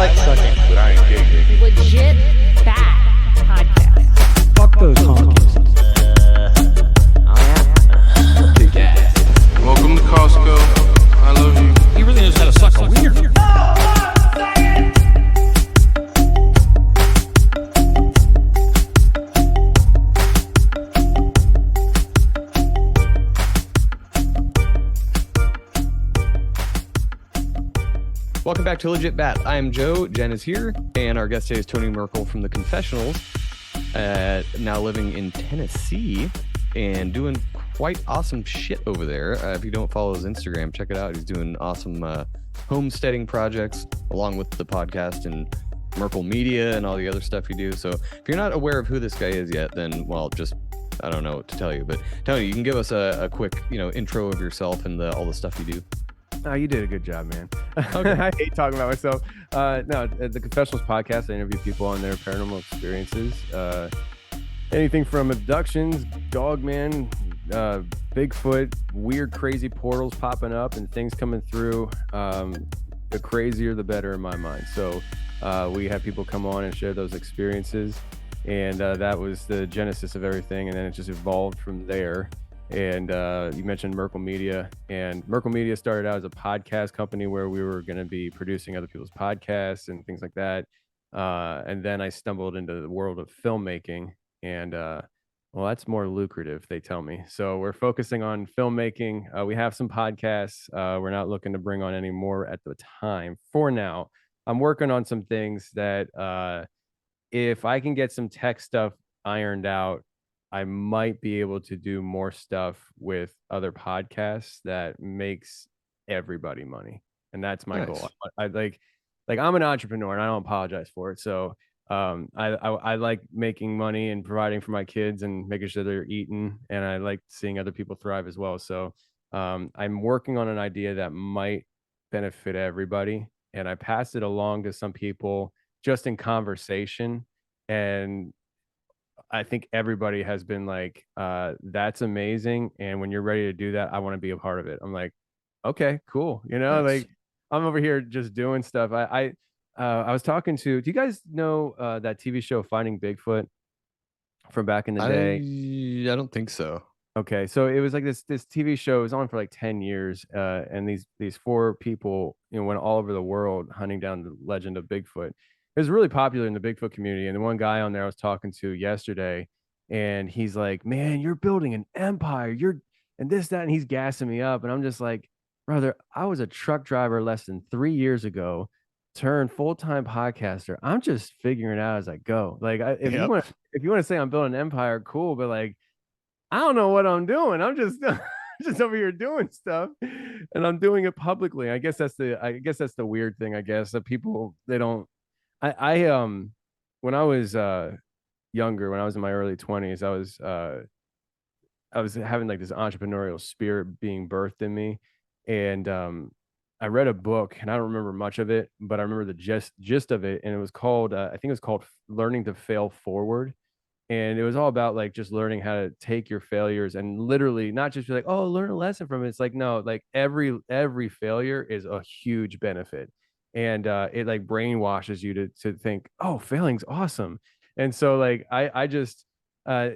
like sucking, but I ain't gay. Legit bad podcast. Fuck those honkies. Welcome to Costco. I love you. He really knows how to suck a wiener. Welcome back to Legit Bat. I am Joe. Jen is here, and our guest today is Tony Merkel from the Confessionals, now living in Tennessee and doing quite awesome shit over there. If you don't follow his Instagram, check it out. He's doing awesome homesteading projects along with the podcast and Merkel Media and all the other stuff you do. So if you're not aware of who this guy is yet, then, well, just, I don't know what to tell you. But Tony, you can give us a quick, intro of yourself and all the stuff you do. Oh, you did a good job, man. Okay. I hate talking about myself. No, the Confessionals Podcast, I interview people on their paranormal experiences. Anything from abductions, dogman, Bigfoot, weird, crazy portals popping up and things coming through. The crazier, the better in my mind. So we have people come on and share those experiences. And that was the genesis of everything. And then it just evolved from there. And you mentioned Merkel Media, and Merkel Media started out as a podcast company where we were going to be producing other people's podcasts and things like that. And then I stumbled into the world of filmmaking, and well, that's more lucrative, they tell me. So we're focusing on filmmaking. We have some podcasts. We're not looking to bring on any more at the time. For now, I'm working on some things that if I can get some tech stuff ironed out, I might be able to do more stuff with other podcasts that makes everybody money. And that's my goal. I like I'm an entrepreneur and I don't apologize for it. So I like making money and providing for my kids and making sure they're eating. And I like seeing other people thrive as well. So I'm working on an idea that might benefit everybody. And I passed it along to some people just in conversation. And I think everybody has been like, that's amazing. And when you're ready to do that, I want to be a part of it. I'm like, okay, cool. Like I'm over here just doing stuff. I was talking to, do you guys know that TV show Finding Bigfoot from back in the day? I don't think so. Okay. So it was like this TV show was on for like 10 years. And these four people, went all over the world hunting down the legend of Bigfoot. It was really popular in the Bigfoot community. And the one guy on there I was talking to yesterday, and he's like, man, you're building an empire. And this, that, and he's gassing me up. And I'm just like, brother, I was a truck driver less than 3 years ago, turned full-time podcaster. I'm just figuring it out as I go. Like, if you want to say I'm building an empire, cool. But like, I don't know what I'm doing. I'm just just over here doing stuff, and I'm doing it publicly. I guess that's the weird thing. I guess that people, they don't. I when I was younger, when I was in my early 20s, I was having like this entrepreneurial spirit being birthed in me, and I read a book, and I don't remember much of it, but I remember the gist of it, and it was called I think it was called Learning to Fail Forward. And it was all about like just learning how to take your failures and literally not just be like, oh, learn a lesson from it. It's like, no, like every failure is a huge benefit. And it like brainwashes you to think, oh, failing's awesome. And so like I just I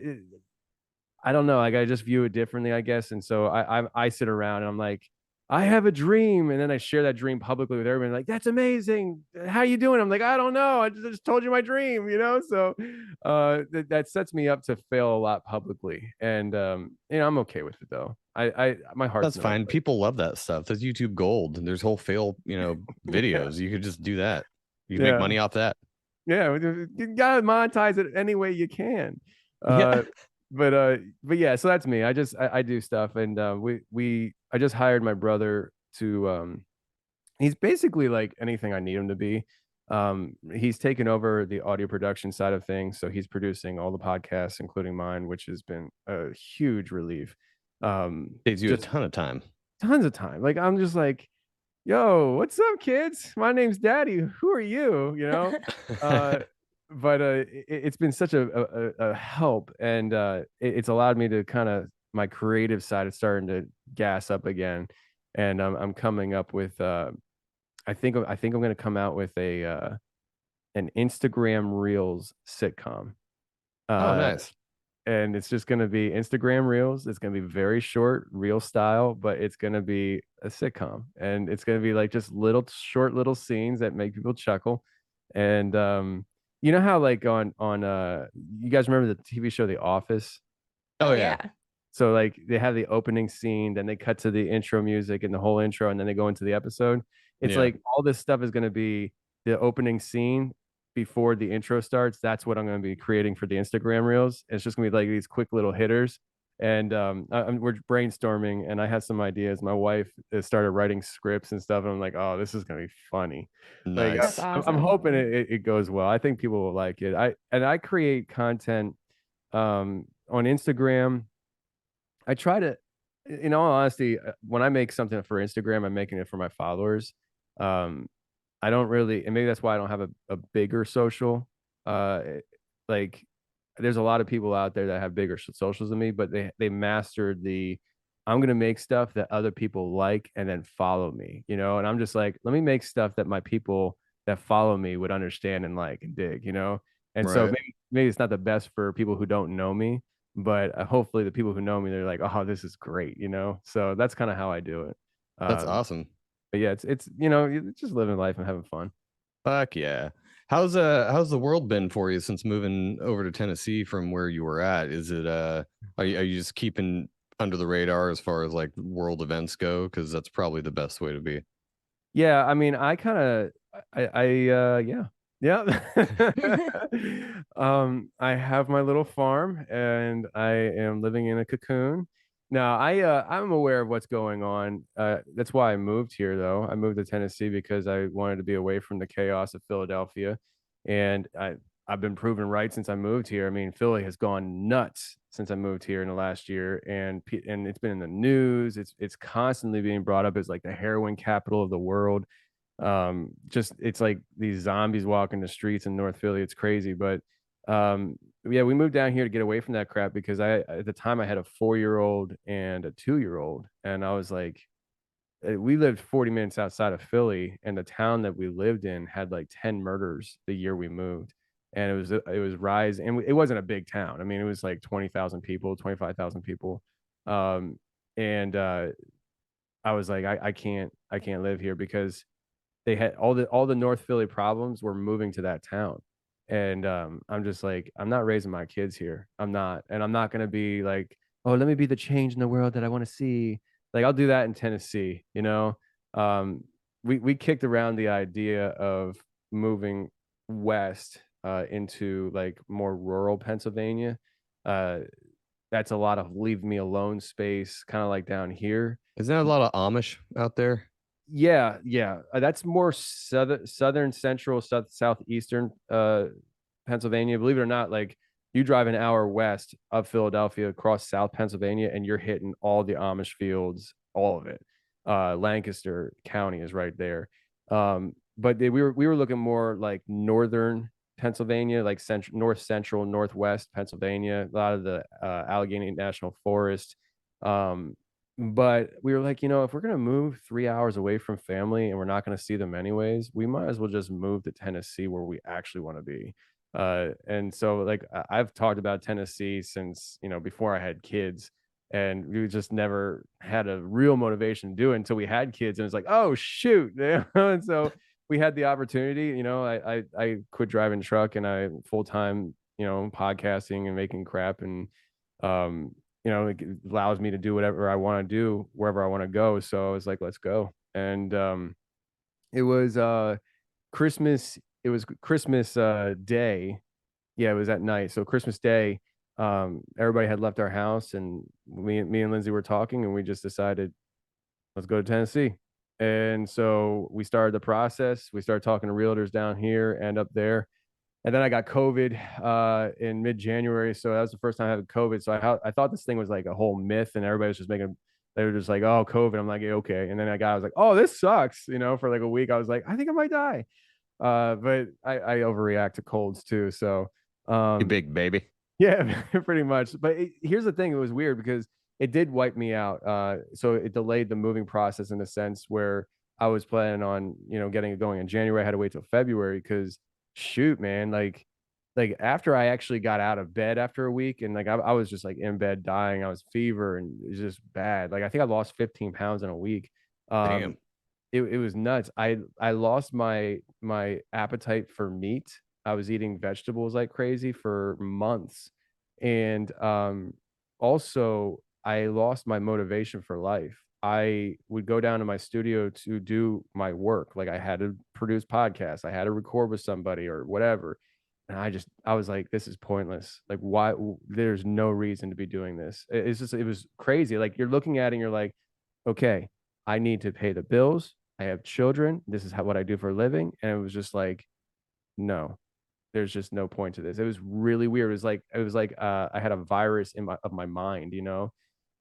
don't know, like I just view it differently, I guess. And so I sit around and I'm like, I have a dream, and then I share that dream publicly with everybody. Like, that's amazing. How you doing? I'm like, I don't know. I just told you my dream, So that sets me up to fail a lot publicly, and I'm okay with it though. My heart. That's fine. People love that stuff. That's YouTube gold. And there's whole fail, videos. You could just do that. You can make money off that. Yeah, you gotta monetize it any way you can. But yeah, so that's me. I do stuff, and I just hired my brother to he's basically like anything I need him to be. He's taken over the audio production side of things, so he's producing all the podcasts, including mine, which has been a huge relief. Saves you a ton of time. Tons of time. Like I'm just like, yo, what's up, kids? My name's Daddy. Who are you? But it's been such a help, and it's allowed me to kind of, my creative side is starting to gas up again, and I'm coming up with I think I'm gonna come out with an Instagram Reels sitcom. Oh, Uh, nice. and it's just gonna be Instagram Reels. It's gonna be very short, real style, but it's gonna be a sitcom, and it's gonna be like just little scenes that make people chuckle. And you know how like on you guys remember the TV show The Office? Oh, yeah. So like they have the opening scene, then they cut to the intro music and the whole intro, and then they go into the episode. It's Yeah. like all this stuff is going to be the opening scene before the intro starts. That's what I'm going to be creating for the Instagram reels. It's just going to be like these quick little hitters. And we're brainstorming, and I have some ideas. My wife has started writing scripts and stuff, and I'm like, oh, this is going to be funny. Like Nice. That's I'm awesome. hoping it goes well. I think people will like it. I create content on Instagram. I try to, in all honesty, when I make something for Instagram, I'm making it for my followers. Um, I don't really, and maybe that's why I don't have a bigger social. Like, there's a lot of people out there that have bigger socials than me, but they mastered the. I'm gonna make stuff that other people like and then follow me, And I'm just like, let me make stuff that my people that follow me would understand and like and dig. And so Right. maybe it's not the best for people who don't know me, but hopefully the people who know me, they're like, oh, this is great. So that's kind of how I do it. That's Um, awesome. but yeah, it's just living life and having fun. Fuck yeah. How's the world been for you since moving over to Tennessee from where you were at? Is it are you just keeping under the radar as far as like world events go? Because that's probably the best way to be. Yeah, I mean, I kind of, yeah, yeah. I have my little farm, and I am living in a cocoon. Now, I'm aware of what's going on. That's why I moved here, though. I moved to Tennessee because I wanted to be away from the chaos of Philadelphia, and I've been proven right since I moved here. I mean, Philly has gone nuts since I moved here in the last year, and it's been in the news. It's constantly being brought up as like the heroin capital of the world. Just it's like these zombies walking the streets in North Philly. It's crazy, but yeah, we moved down here to get away from that crap because at the time I had a 4-year-old and a 2-year-old, and I was like, we lived 40 minutes outside of Philly, and the town that we lived in had like 10 murders the year we moved. And it was rise, and it wasn't a big town. I mean, it was like 20,000 people, 25,000 people. And I was like, I can't live here because they had all the North Philly problems were moving to that town. And I'm just like, I'm not raising my kids here. I'm not. And I'm not gonna be like, oh, let me be the change in the world that I want to see. Like I'll do that in Tennessee. Um, we kicked around the idea of moving west into like more rural Pennsylvania. Uh, that's a lot of leave me alone space, kind of like down here. Isn't there a lot of Amish out there? Yeah. That's more southern central, southeastern Pennsylvania. Believe it or not, like you drive an hour west of Philadelphia across South Pennsylvania, and you're hitting all the Amish fields, all of it. Lancaster County is right there. But we were looking more like northern Pennsylvania, like north central, northwest Pennsylvania, a lot of the Allegheny National Forest. But we were like, if we're gonna move 3 hours away from family and we're not gonna see them anyways, we might as well just move to Tennessee where we actually want to be. And so like I've talked about Tennessee since before I had kids, and we just never had a real motivation to do it until we had kids, and it's like, oh shoot, and so we had the opportunity. I quit driving truck, and I full time podcasting and making crap, and it allows me to do whatever I want to do wherever I want to go. So I was like, let's go. And it was Christmas. It was Christmas Day. Yeah, it was at night. So Christmas Day, everybody had left our house, and me and Lindsay were talking, and we just decided, let's go to Tennessee. And so we started the process. We started talking to realtors down here and up there. And then I got COVID in mid-January. So that was the first time I had COVID. So I thought this thing was like a whole myth, and everybody was just they were just like, oh, COVID. I'm like, yeah, okay. And then I was like, oh, this sucks. For like a week, I was like, I think I might die. But I overreact to colds too. So You big baby. yeah, pretty much. But here's the thing. It was weird because it did wipe me out. So it delayed the moving process in a sense where I was planning on, getting it going in January. I had to wait till February because shoot, man, like after I actually got out of bed after a week and like I was just like in bed dying. I was fever and it was just bad. Like I think I lost 15 pounds in a week. Damn. It was nuts. I lost my appetite for meat. I was eating vegetables like crazy for months. And also I lost my motivation for life. I would go down to my studio to do my work. Like I had to produce podcasts, I had to record with somebody or whatever. And I was like, this is pointless. Like, why? There's no reason to be doing this. It was crazy. Like you're looking at it and you're like, okay, I need to pay the bills. I have children. This is what I do for a living. And it was just like, no, there's just no point to this. It was really weird. It was like I had a virus of my mind,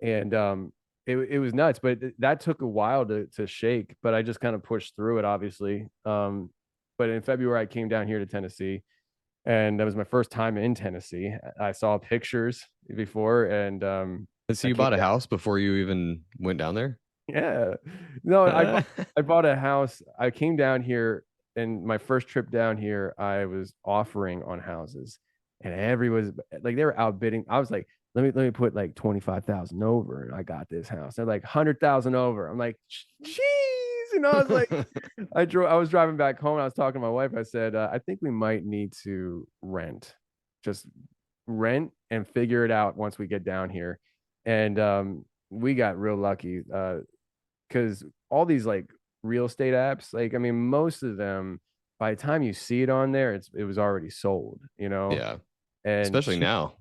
and it was nuts. But that took a while to shake. But I just kind of pushed through it, obviously. But in February, I came down here to Tennessee, and that was my first time in Tennessee. I saw pictures before, and So you bought a house before you even went down there? yeah, no, I bought a house. I came down here, and my first trip down here, I was offering on houses, and everyone was like, they were outbidding. I was like, let me put like 25,000 over, and I got this house. They're like 100,000 over. I'm like, jeez, I was like, I was driving back home. And I was talking to my wife. I said, I think we might need to just rent and figure it out once we get down here. And we got real lucky because all these like real estate apps, like I mean, most of them, by the time you see it on there, it was already sold, Yeah. And Especially now.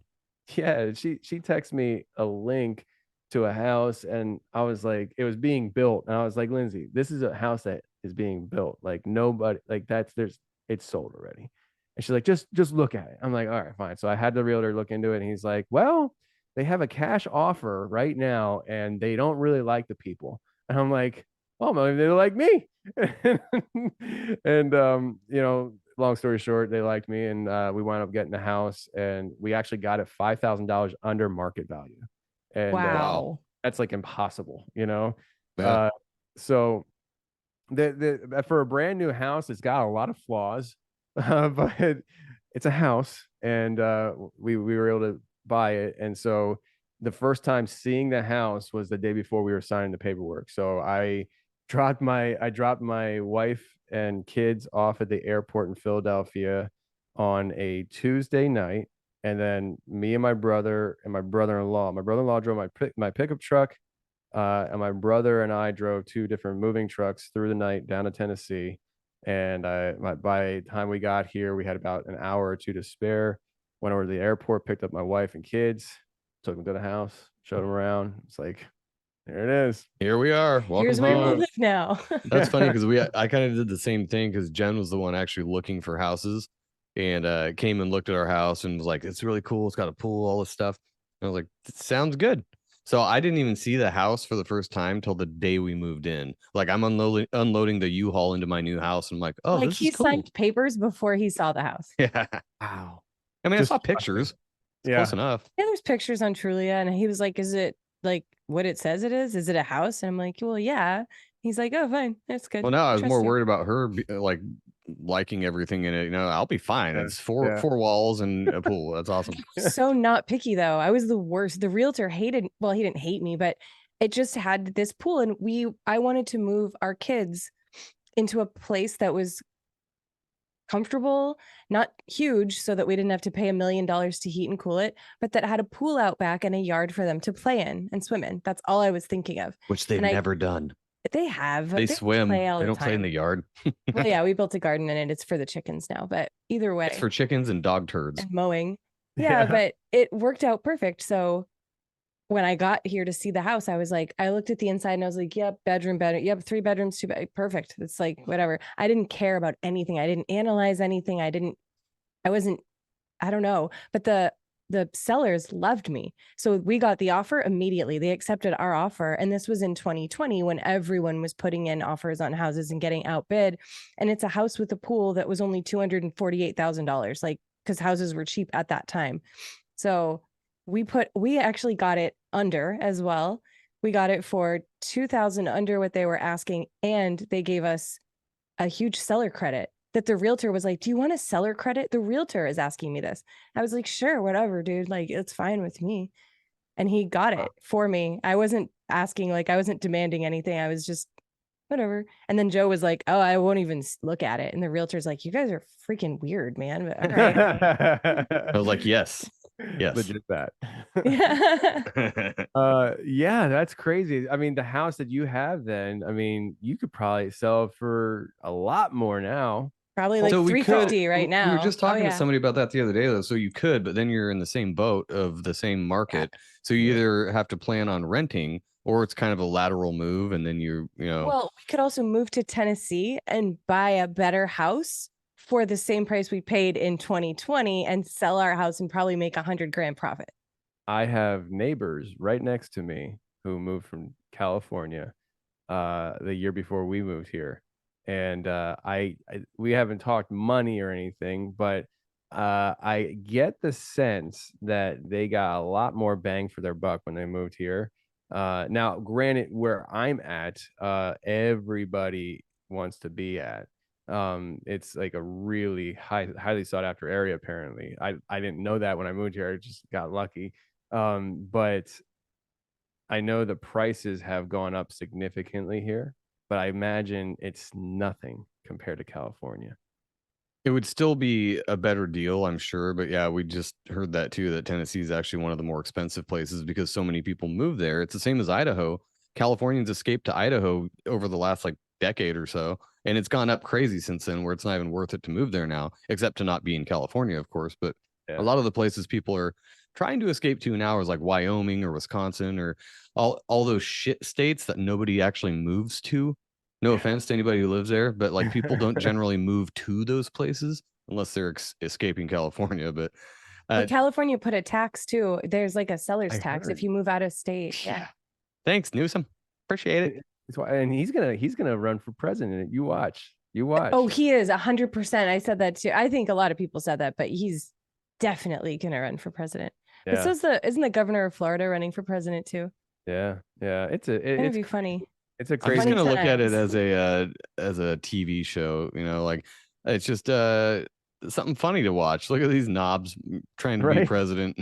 Yeah, she texted me a link to a house, and I was like, it was being built, and I was like, Lindsay, this is a house that is being built. Like nobody, like it's sold already. And she's like, just look at it. I'm like, all right, fine. So I had the realtor look into it, and he's like, well, they have a cash offer right now, and they don't really like the people. And I'm like, oh, maybe they like me. And long story short, they liked me, and we wound up getting the house, and we actually got it $5,000 under market value. And Wow. that's like impossible, Yeah. So the for a brand new house, it's got a lot of flaws, but it's a house, and we were able to buy it. And so the first time seeing the house was the day before we were signing the paperwork. So I dropped my wife and kids off at the airport in Philadelphia on a Tuesday night, and then me and my brother and my brother-in-law drove my pickup truck, and my brother and I drove two different moving trucks through the night down to Tennessee. And by the time we got here, we had about an hour or two to spare. Went over to the airport, picked up my wife and kids, took them to the house, showed them around. It's like, there it is. Here we are. Welcome Here's where we home. live now. That's funny because I kind of did the same thing because Jen was the one actually looking for houses, and came and looked at our house and was like, it's really cool. It's got a pool, all this stuff. And I was like, it sounds good. So I didn't even see the house for the first time till the day we moved in. Like I'm unloading the U-Haul into my new house. And I'm like, oh, Like this he is cool. signed papers before he saw the house. Yeah. Wow. I mean, Just I saw pictures. It's Yeah. close enough. Yeah, there's pictures on Trulia, and he was like, is it like what it says it is? Is it a house? And I'm like, well, yeah. He's like, oh, fine. That's good. Well, now I was Trust more you. worried about her like liking everything in it. I'll be fine. Yeah. It's four Yeah. walls and a pool. That's awesome. So not picky though. I was the worst. The realtor hated, well, he didn't hate me, but it just had this pool, and I wanted to move our kids into a place that was comfortable, not huge, so that we didn't have to pay $1 million to heat and cool it, but that had a pool out back and a yard for them to play in and swim in. That's all I was thinking of. Which they've And never done. They have. They swim. Play all They the don't play in time. the yard. Well, yeah, we built a garden in it. It's for the chickens now, but either way, It's for chickens and dog turds. and mowing. Yeah, but it worked out perfect. So when I got here to see the house, I was like, I looked at the inside and I was like, yep, bedroom. Yep, 3 bedrooms, 2 bed. Perfect. It's like, whatever. I didn't care about anything. I didn't analyze anything. I don't know. But the sellers loved me. So we got the offer immediately. They accepted our offer. And this was in 2020 when everyone was putting in offers on houses and getting outbid. And it's a house with a pool that was only $248,000, like, because houses were cheap at that time. So we actually got it under as well. We got it for $2,000 under what they were asking, and they gave us a huge seller credit. That the realtor was like, "Do you want a seller credit?" The realtor is asking me this. I was like, "Sure, whatever, dude. Like, it's fine with me." And he got it for me. I wasn't asking, like, I wasn't demanding anything. I was just whatever. And then Joe was like, "Oh, I won't even look at it." And the realtor's like, "You guys are freaking weird, man." But all right. I was like, yes. Legit that. Yeah. Yeah, that's crazy. I mean, the house that you have then, I mean, you could probably sell it for a lot more now. Probably like So we $350 could- right now. We were just talking Oh, to yeah. somebody about that the other day, though. So you could, but then you're in the same boat of the same market. So you either have to plan on renting, or it's kind of a lateral move, and then you know. Well, we could also move to Tennessee and buy a better house for the same price we paid in 2020 and sell our house and probably make $100,000 profit. I have neighbors right next to me who moved from California the year before we moved here. And we haven't talked money or anything, but I get the sense that they got a lot more bang for their buck when they moved here. Now, granted, where I'm at, everybody wants to be at. It's like a really highly sought after area. Apparently, I didn't know that when I moved here. I just got lucky. But I know the prices have gone up significantly here, but I imagine it's nothing compared to California. It would still be a better deal, I'm sure. But yeah, we just heard that too, that Tennessee is actually one of the more expensive places because so many people move there. It's the same as Idaho. Californians escaped to Idaho over the last like decade or so, and it's gone up crazy since then, where it's not even worth it to move there now, except to not be in California, of course. But Yeah. a lot of the places people are trying to escape to now is like Wyoming or Wisconsin or all those shit states that nobody actually moves to. No offense to anybody who lives there, but like people don't generally move to those places unless they're escaping California. But But California put a tax too. There's like a seller's I tax heard. if you move out of state. Yeah. thanks, Newsom. Appreciate it. That's why, and he's gonna run for president. You watch. Oh, he is 100%. I said that too. I think a lot of people said that, but he's definitely gonna run for president. But Yeah, isn't the governor of Florida running for president too? yeah. It's gonna be funny. It's a I'm crazy. just Funny gonna look at it times. as a TV show, like it's just something funny to watch. Look at these knobs trying to be Right. president.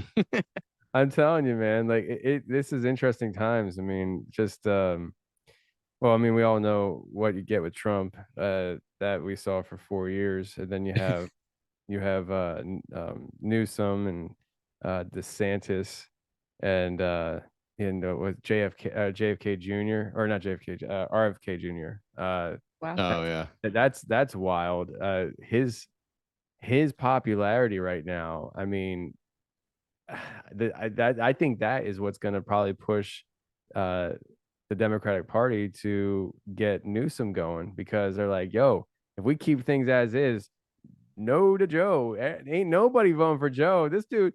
I'm telling you, man. Like this is interesting times. I mean, just well, I mean, we all know what you get with Trump. That we saw for 4 years, and then you have Newsom and DeSantis and with JFK Jr. or not JFK, RFK Jr. Wow. Oh yeah. That's wild. His popularity right now. I mean, I think that is what's going to probably push the Democratic Party to get Newsom going, because they're like, yo, if we keep things as is, no to Joe. Ain't nobody voting for Joe. This dude,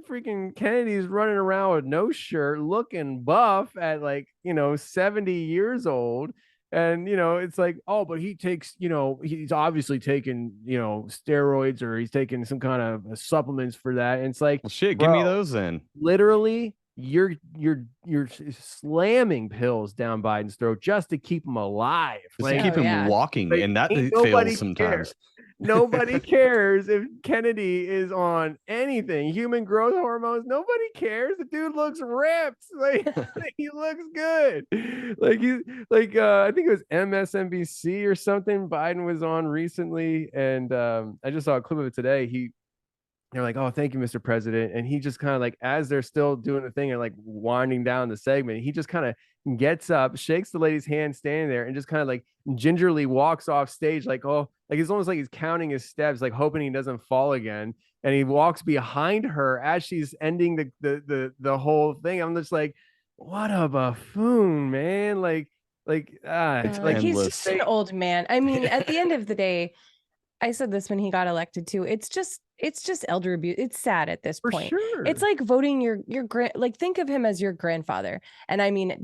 freaking Kennedy's running around with no shirt, looking buff at 70 years old. And it's like, oh, but he takes, he's obviously taking, steroids, or he's taking some kind of supplements for that. And it's like, Well, shit, bro, give me those then. literally you're slamming pills down Biden's throat just to keep him alive. Just to keep him walking, like, and that ain't nobody fails sometimes. Nobody cares if Kennedy is on anything, human growth hormones. Nobody cares. The dude looks ripped. Like he looks good. Like he's I think it was MSNBC or something Biden was on recently, and I just saw a clip of it today. They're like, oh, thank you, Mr. President. And he just kind of like, as they're still doing the thing and like winding down the segment, he just kind of gets up, shakes the lady's hand standing there, and just kind of like gingerly walks off stage. Like, oh, like it's almost like he's counting his steps, like hoping he doesn't fall again. And he walks behind her as she's ending the whole thing. I'm just like, what a buffoon, man. It's like he's endless. just an old man. I mean, at the end of the day, I said this when he got elected too. It's just elder abuse. It's sad at this for point. sure. It's like voting your think of him as your grandfather. And I mean,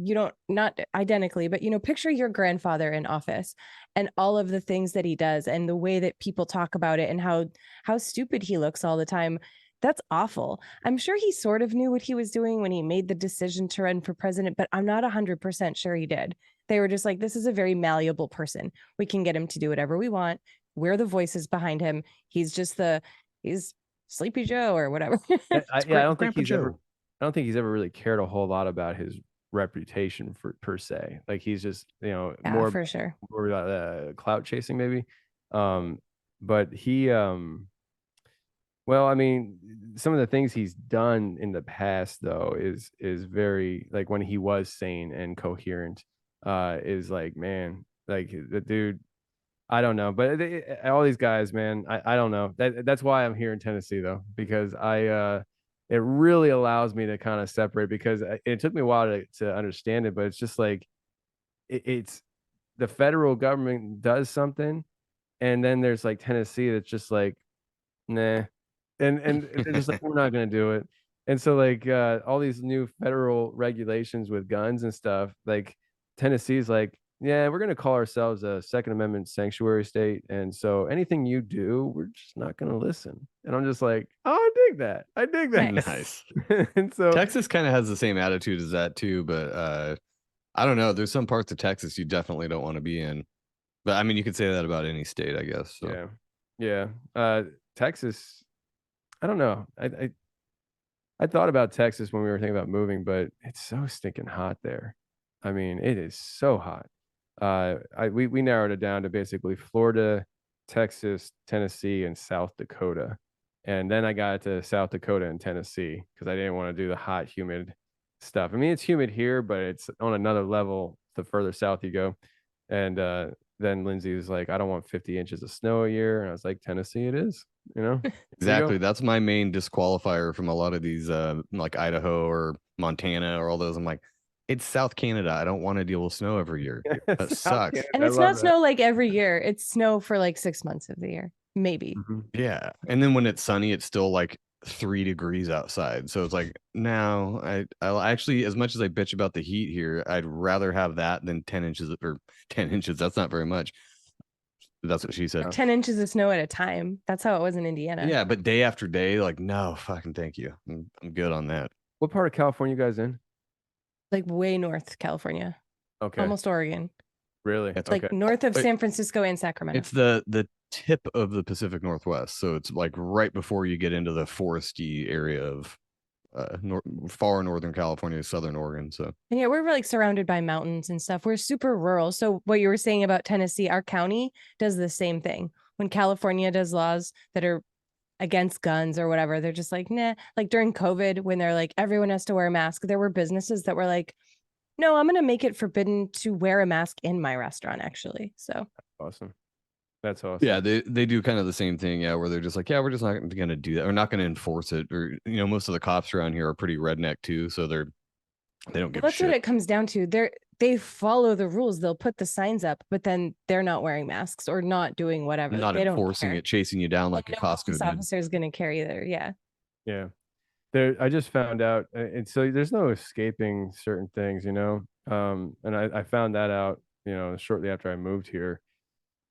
not identically, but picture your grandfather in office and all of the things that he does and the way that people talk about it and how stupid he looks all the time. That's awful. I'm sure he sort of knew what he was doing when he made the decision to run for president, but I'm not 100% sure he did. They were just like, this is a very malleable person. We can get him to do whatever we want. We're the voices behind him. He's Sleepy Joe or whatever. I don't think he's ever really cared a whole lot about his reputation per se. Like he's just, more for sure. more about clout chasing maybe. But he well, I mean, some of the things he's done in the past though is very, like when he was sane and coherent, is like, man, like the dude, I don't know, but all these guys, man, I don't know. That's why I'm here in Tennessee though, because it really allows me to kind of separate, because it took me a while to understand it, but it's just like it's the federal government does something, and then there's like Tennessee that's just like, nah, and they're just like, we're not gonna do it. And so like all these new federal regulations with guns and stuff, like Tennessee's like, yeah, we're gonna call ourselves a Second Amendment sanctuary state, and so anything you do, we're just not gonna listen. And I'm just like, oh, I dig that. Nice. And so Texas kind of has the same attitude as that too, but I don't know. There's some parts of Texas you definitely don't want to be in. But I mean, you could say that about any state, I guess. So. Yeah. Texas, I don't know. I thought about Texas when we were thinking about moving, but it's so stinking hot there. I mean, it is so hot. We narrowed it down to basically Florida, Texas, Tennessee, and South Dakota. And then I got to South Dakota and Tennessee because I didn't want to do the hot, humid stuff. I mean, it's humid here, but it's on another level the further south you go. And then Lindsay was like, I don't want 50 inches of snow a year. And I was like, Tennessee it is, Exactly. That's my main disqualifier from a lot of these like Idaho or Montana or all those. I'm like, it's South Canada. I don't want to deal with snow every year. That sucks. Canada. And it's not snow like every year. It's snow for like 6 months of the year, maybe. Mm-hmm. Yeah. And then when it's sunny, it's still like 3 degrees outside. So it's like, no, I'll actually, as much as I bitch about the heat here, I'd rather have that than 10 inches or 10 inches. That's not very much. That's what she said. 10 inches of snow at a time. That's how it was in Indiana. Yeah, but day after day, like, no, fucking thank you. I'm good on that. What part of California you guys in? Like way north California. Okay. Almost Oregon. Really? It's Like north of Wait. San Francisco and Sacramento. It's the tip of the Pacific Northwest. So it's like right before you get into the foresty area of far northern California, southern Oregon. So and yeah, we're like surrounded by mountains and stuff. We're super rural. So what you were saying about Tennessee, our county does the same thing. When California does laws that are against guns or whatever, they're just like, nah. Like during COVID, when they're like, everyone has to wear a mask, there were businesses that were like, no, I'm going to make it forbidden to wear a mask in my restaurant, actually. So awesome. That's awesome. yeah, they do kind of the same thing, yeah, where they're just like, yeah, we're just not going to do that. We're not going to enforce it. Or, most of the cops around here are pretty redneck too, so they don't give a that's shit. what it comes down to. They follow the rules. They'll put the signs up, but then they're not wearing masks or not doing whatever. Not they enforcing don't care. it, chasing you down like a no Costco police did. officer is going to carry there. Yeah. Yeah. I just found out, and so there's no escaping certain things, and I found that out, shortly after I moved here.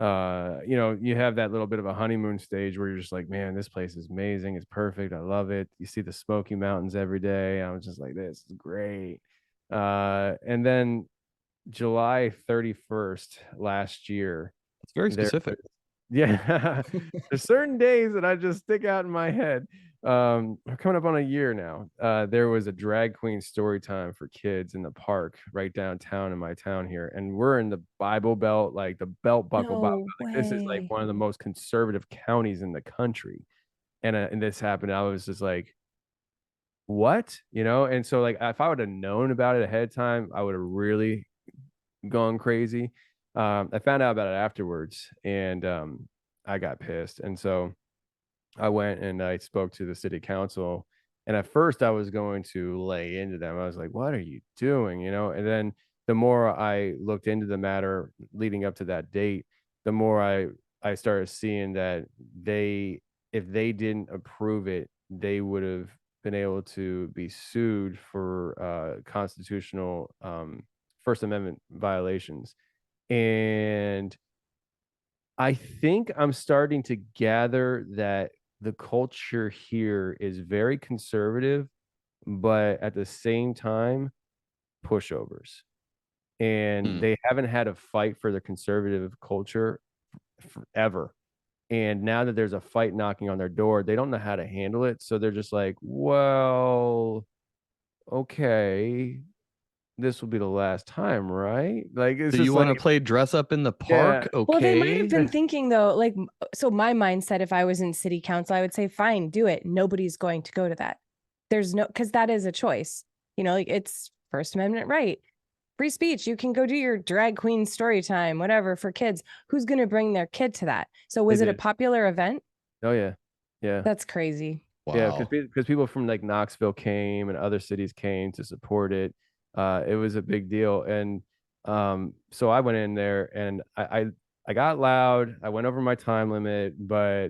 You have that little bit of a honeymoon stage where you're just like, man, this place is amazing. It's perfect. I love it. You see the Smoky Mountains every day. I was just like, this is great. And then July 31st last year. It's very specific. Yeah. There's certain days that I just stick out in my head. We're coming up on a year now. There was a drag queen story time for kids in the park right downtown in my town here, and we're in the Bible Belt, like the belt buckle. Bible. Like, this is like one of the most conservative counties in the country, and this happened. I was just like, what, and so like if I would have known about it ahead of time, I would have really gone crazy. I found out about it afterwards, and I got pissed, and so I went and I spoke to the city council, and at first I was going to lay into them. I was like, what are you doing? And then the more I looked into the matter leading up to that date, the more I started seeing that if they didn't approve it, they would have been able to be sued for constitutional First Amendment violations. And I think I'm starting to gather that the culture here is very conservative, but at the same time, pushovers. And they haven't had a fight for the conservative culture forever. And now that there's a fight knocking on their door, they don't know how to handle it. So they're just like, well, okay, this will be the last time, right? Like, it's Do just you want to like, play dress up in the park? Yeah. Okay. Well, they might have been thinking though, like, so my mindset, if I was in city council, I would say, fine, do it. Nobody's going to go to that. There's no, because that is a choice. You know, like it's First Amendment right. Free speech. You can go do your drag queen story time, whatever, for kids. Who's going to bring their kid to that? So was They it a did. popular event? Oh yeah, yeah. That's crazy. Wow. Yeah, because people from like Knoxville came and other cities came to support it. It was a big deal, and so I went in there and I got loud. I went over my time limit, but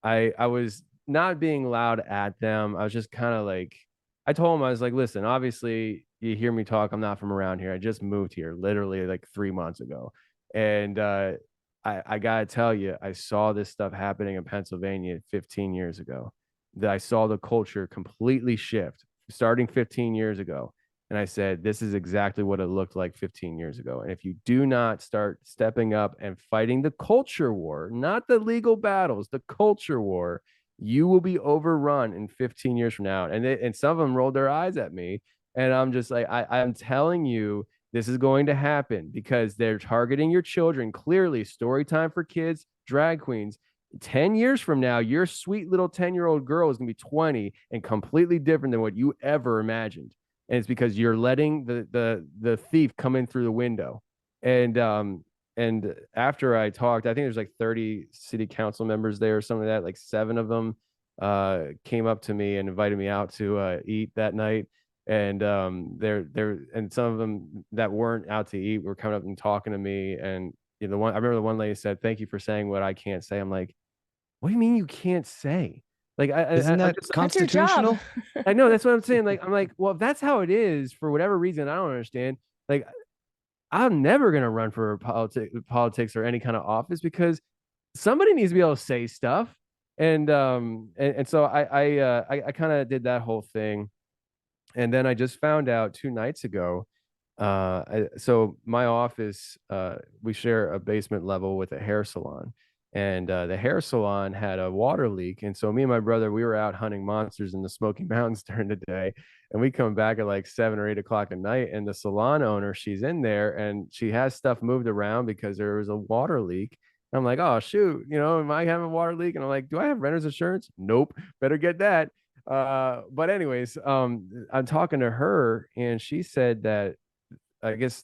I was not being loud at them. I was just kind of like, I told them, I was like, listen, obviously you hear me talk. I'm not from around here. I just moved here literally like 3 months ago, and I gotta tell you, I saw this stuff happening in Pennsylvania 15 years ago. That I saw the culture completely shift starting 15 years ago. And I said, this is exactly what it looked like 15 years ago. And if you do not start stepping up and fighting the culture war, not the legal battles, the culture war, you will be overrun in 15 years from now. And some of them rolled their eyes at me. And I'm just like, I'm telling you, this is going to happen because they're targeting your children. Clearly, story time for kids, drag queens. 10 years from now, your sweet little 10-year-old girl is going to be 20 and completely different than what you ever imagined. And it's because you're letting the thief come in through the window. And after I talked, I think there's like 30 city council members there or something like that. Like 7 of them came up to me and invited me out to eat that night. And and some of them that weren't out to eat were coming up and talking to me. And you know, I remember the one lady said, "Thank you for saying what I can't say." I'm like, what do you mean you can't say? Like, Isn't that constitutional? I know, that's what I'm saying. Like, I'm like, well, if that's how it is for whatever reason, I don't understand. Like, I'm never gonna run for politics or any kind of office because somebody needs to be able to say stuff. And so I kind of did that whole thing, and then I just found out 2 nights ago. So my office, we share a basement level with a hair salon. And the hair salon had a water leak. And so me and my brother, we were out hunting monsters in the Smoky Mountains during the day. And we come back at like 7 or 8 o'clock at night. And the salon owner, she's in there and she has stuff moved around because there was a water leak. And I'm like, oh, shoot, you know, am I having a water leak? And I'm like, do I have renter's insurance? Nope. Better get that. But anyways, I'm talking to her and she said that I guess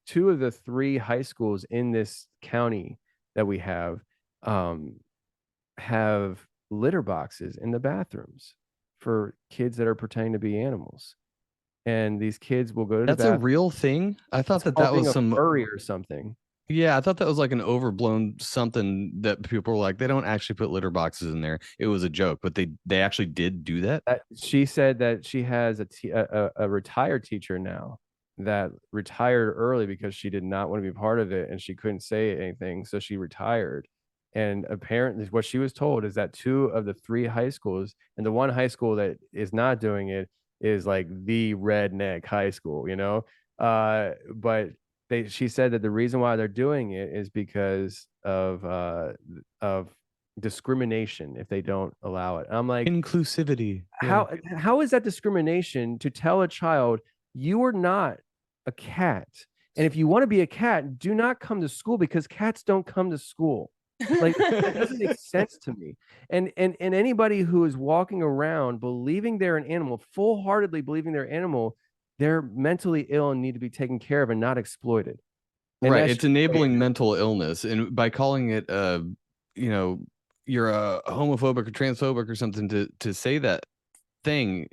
2 of the 3 high schools in this county that we have litter boxes in the bathrooms for kids that are pretending to be animals. And these kids will go to That's the a bathroom. real thing. I thought that was some furry or something. Yeah, I thought that was like an overblown something that people were like, they don't actually put litter boxes in there. It was a joke, but they actually did do that. She said that she has a retired teacher now that retired early because she did not want to be part of it and she couldn't say anything, so she retired. And apparently what she was told is that 2 of the 3 high schools, and the one high school that is not doing it is like the redneck high school, you know, but she said that the reason why they're doing it is because of discrimination if they don't allow it. I'm like, inclusivity. How is that discrimination to tell a child you are not a cat, and if you want to be a cat, do not come to school because cats don't come to school? Like, that doesn't make sense to me. And anybody who is walking around believing they're an animal, full-heartedly believing they're an animal, they're mentally ill and need to be taken care of and not exploited. And right. It's enabling mental illness. And by calling it, you know, you're a homophobic or transphobic or something to say that thing,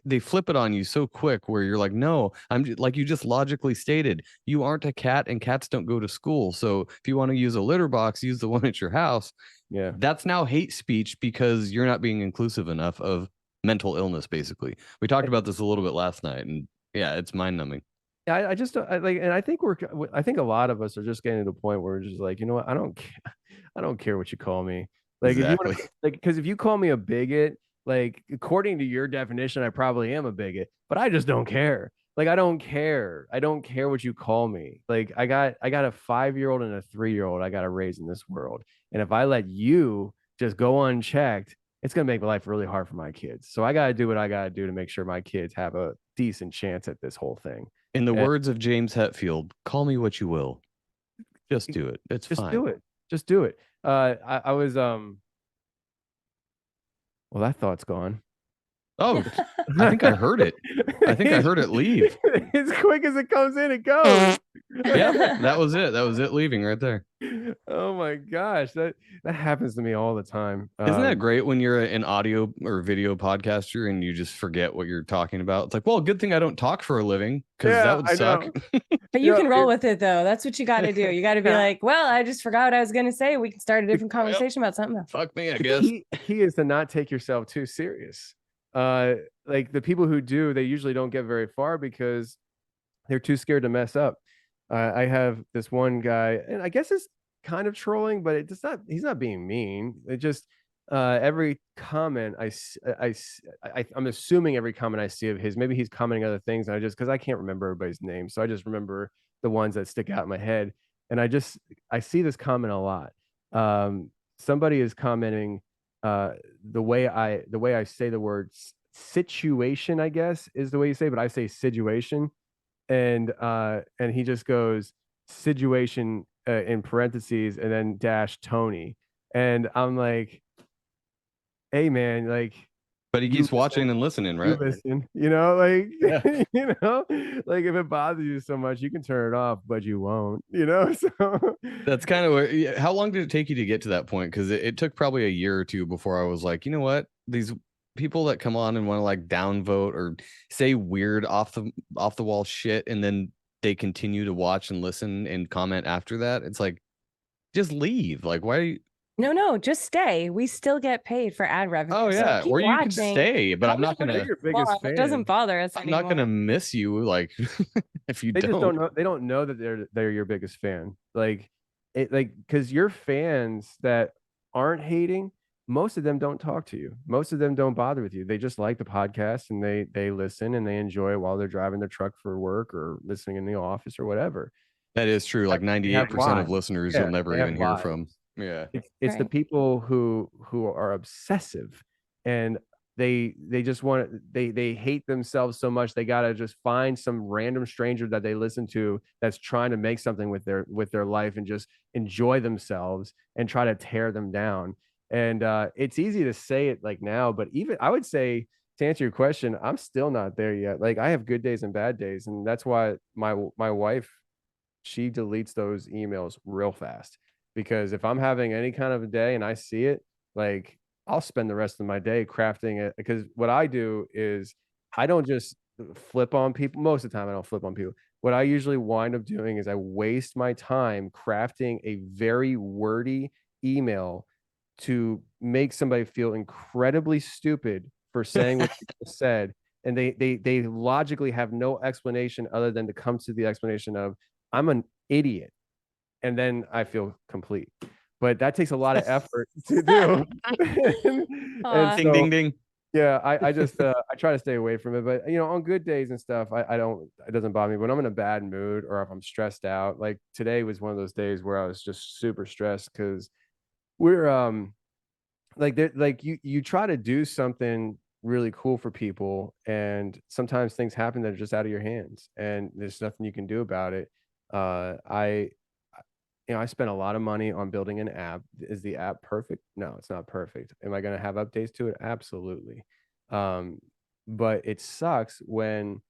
they flip it on you so quick where you're like, no, like you just logically stated, you aren't a cat and cats don't go to school. So if you want to use a litter box, use the one at your house. Yeah. That's now hate speech because you're not being inclusive enough of mental illness. Basically, we talked about this a little bit last night, and yeah, it's mind numbing. Yeah, I just like, and I think a lot of us are just getting to the point where we're just like, you know what, I don't care what you call me. Like if you Exactly. want to, like, because if you call me a bigot, like according to your definition, I probably am a bigot, but I just don't care. Like I don't care. I don't care what you call me. Like I got a 5-year-old and a 3-year-old I got to raise in this world. And if I let you just go unchecked, it's gonna make my life really hard for my kids. So I gotta do what I gotta do to make sure my kids have a decent chance at this whole thing. In the And words of James Hetfield, call me what you will. Just do it. It's just fine. do it. Just do it. I was well, that thought's gone. Oh, I think I heard it. I think I heard it leave. As quick as it comes in, it goes. Yeah, that was it. That was it leaving right there. Oh my gosh, that happens to me all the time. Isn't that great when you're an audio or video podcaster and you just forget what you're talking about? It's like, well, good thing I don't talk for a living because Yeah, that would I suck. know. But you can roll with it though. That's what you got to do. You got to be like, well, I just forgot what I was going to say. We can start a different conversation about something else. Fuck me, I The guess. key is to not take yourself too serious. Like the people who do, they usually don't get very far because they're too scared to mess up. I have this one guy, and I guess it's kind of trolling, but it's not. He's not being mean. It just every comment I'm assuming every comment I see of his, maybe he's commenting other things, and I just because I can't remember everybody's name, so I just remember the ones that stick out in my head, and I see this comment a lot. Somebody is commenting the way I say the word situation, I guess is the way you say, but I say situation, and he just goes situation in parentheses and then dash Tony, and I'm like, hey man, like But he you keeps watching and listening, you right? listen, you know, like Yeah. you know, like if it bothers you so much, you can turn it off, but you won't, you know. So That's kind of where. Yeah, how long did it take you to get to that point? Because it took probably a year or two before I was like, you know what, these people that come on and want to like downvote or say weird off the wall shit, and then they continue to watch and listen and comment after that. It's like, just leave. Like, why? No, just stay. We still get paid for ad revenue. Oh so yeah, keep or you can watching. stay, but I'm not they're gonna. your biggest Well, fan. it doesn't bother us I'm not anymore. gonna miss you. Like, if you They don't. just don't know. They don't know that they're your biggest fan. Like it, like because your fans that aren't hating, most of them don't talk to you. Most of them don't bother with you. They just like the podcast and they listen and they enjoy it while they're driving their truck for work or listening in the office or whatever. That is true. Like They have 98% of lives. listeners Yeah, you'll never they have even hear lives. from. Yeah. It's the Right. people who are obsessive and they just want they hate themselves so much they gotta just find some random stranger that they listen to that's trying to make something with their life and just enjoy themselves and try to tear them down. And it's easy to say it like now, but even I would say, to answer your question, I'm still not there yet. Like I have good days and bad days, and that's why my wife, she deletes those emails real fast, because if I'm having any kind of a day and I see it, like I'll spend the rest of my day crafting it. Because what I do is I don't just flip on people. Most of the time, I don't flip on people. What I usually wind up doing is I waste my time crafting a very wordy email to make somebody feel incredibly stupid for saying what you said. And they logically have no explanation other than to come to the explanation of I'm an idiot, and then I feel complete. But that takes a lot of effort to do. Aw. Ding, ding, ding. Yeah, I just I try to stay away from it. But you know, on good days and stuff, I don't, it doesn't bother me. When I'm in a bad mood or if I'm stressed out, like today was one of those days where I was just super stressed because we're like you try to do something really cool for people, and sometimes things happen that are just out of your hands and there's nothing you can do about it. I I spent a lot of money on building an app. Is the app perfect? No, it's not perfect. Am I going to have updates to it? Absolutely. Um, but it sucks when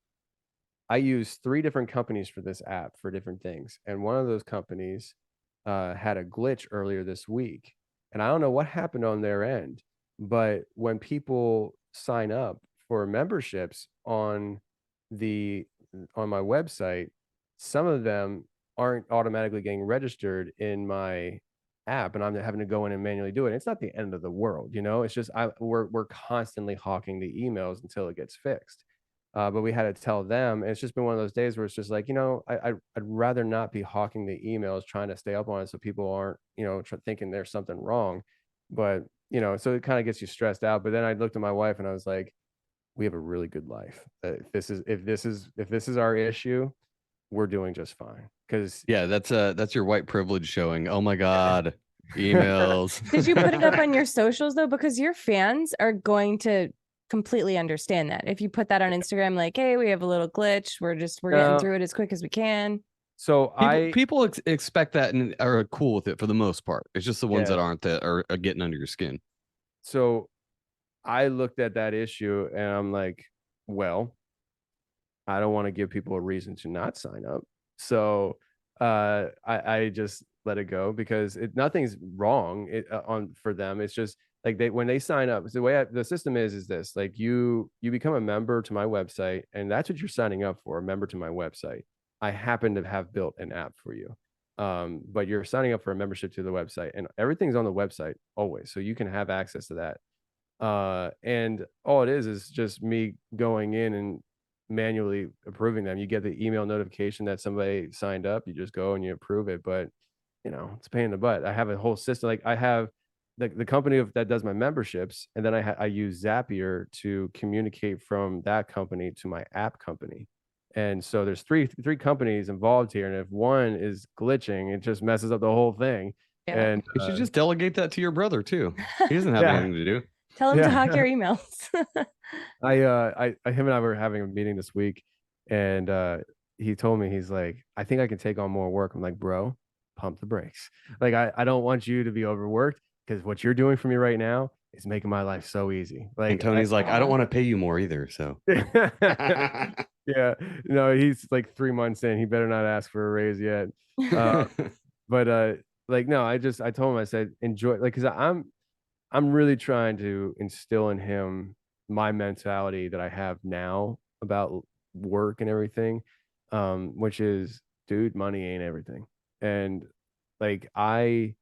I use 3 different companies for this app for different things. And one of those companies had a glitch earlier this week. And I don't know what happened on their end, but when people sign up for memberships the on my website, some of them aren't automatically getting registered in my app, and I'm having to go in and manually do it. It's not the end of the world, you know. It's just we're constantly hawking the emails until it gets fixed. But we had to tell them, and it's just been one of those days where it's just like, you know, I'd rather not be hawking the emails, trying to stay up on it so people aren't, you know, thinking there's something wrong. But so it kind of gets you stressed out. But then I looked at my wife and I was like, we have a really good life. If this is our issue, we're doing just fine. Because Yeah, that's your white privilege showing. Oh my God, emails. Did you put it up on your socials though? Because your fans are going to completely understand that. If you put that on Instagram, like, hey, we have a little glitch. We're getting through it as quick as we can. So people expect that and are cool with it for the most part. It's just the ones that aren't, that are getting under your skin. So I looked at that issue and I'm like, well, I don't want to give people a reason to not sign up. So I just let it go because nothing's wrong for them. It's just like when they sign up, the way the system is this, like you become a member to my website, and that's what you're signing up for, a member to my website. I happen to have built an app for you. But you're signing up for a membership to the website, and everything's on the website always. So you can have access to that. And all it is just me going in and manually approving them. You get the email notification that somebody signed up, you just go and you approve it. But it's a pain in the butt. I have a whole system. Like I have the company that does my memberships, and then I use Zapier to communicate from that company to my app company. And so there's three companies involved here, and if one is glitching, it just messes up the whole thing. Yeah. And You should just delegate that to your brother too. He doesn't have anything to do. Tell him to hack your emails. him and I were having a meeting this week, and he told me, he's like, I think I can take on more work. I'm like, bro, pump the brakes. Like I don't want you to be overworked, because what you're doing for me right now is making my life so easy. Like, and Tony's like, I don't want to pay you more either. So yeah, no, he's like 3 months in. He better not ask for a raise yet. But like, no, I told him, I said, enjoy, like, because I'm really trying to instill in him my mentality that I have now about work and everything, which is, dude, money ain't everything. And like I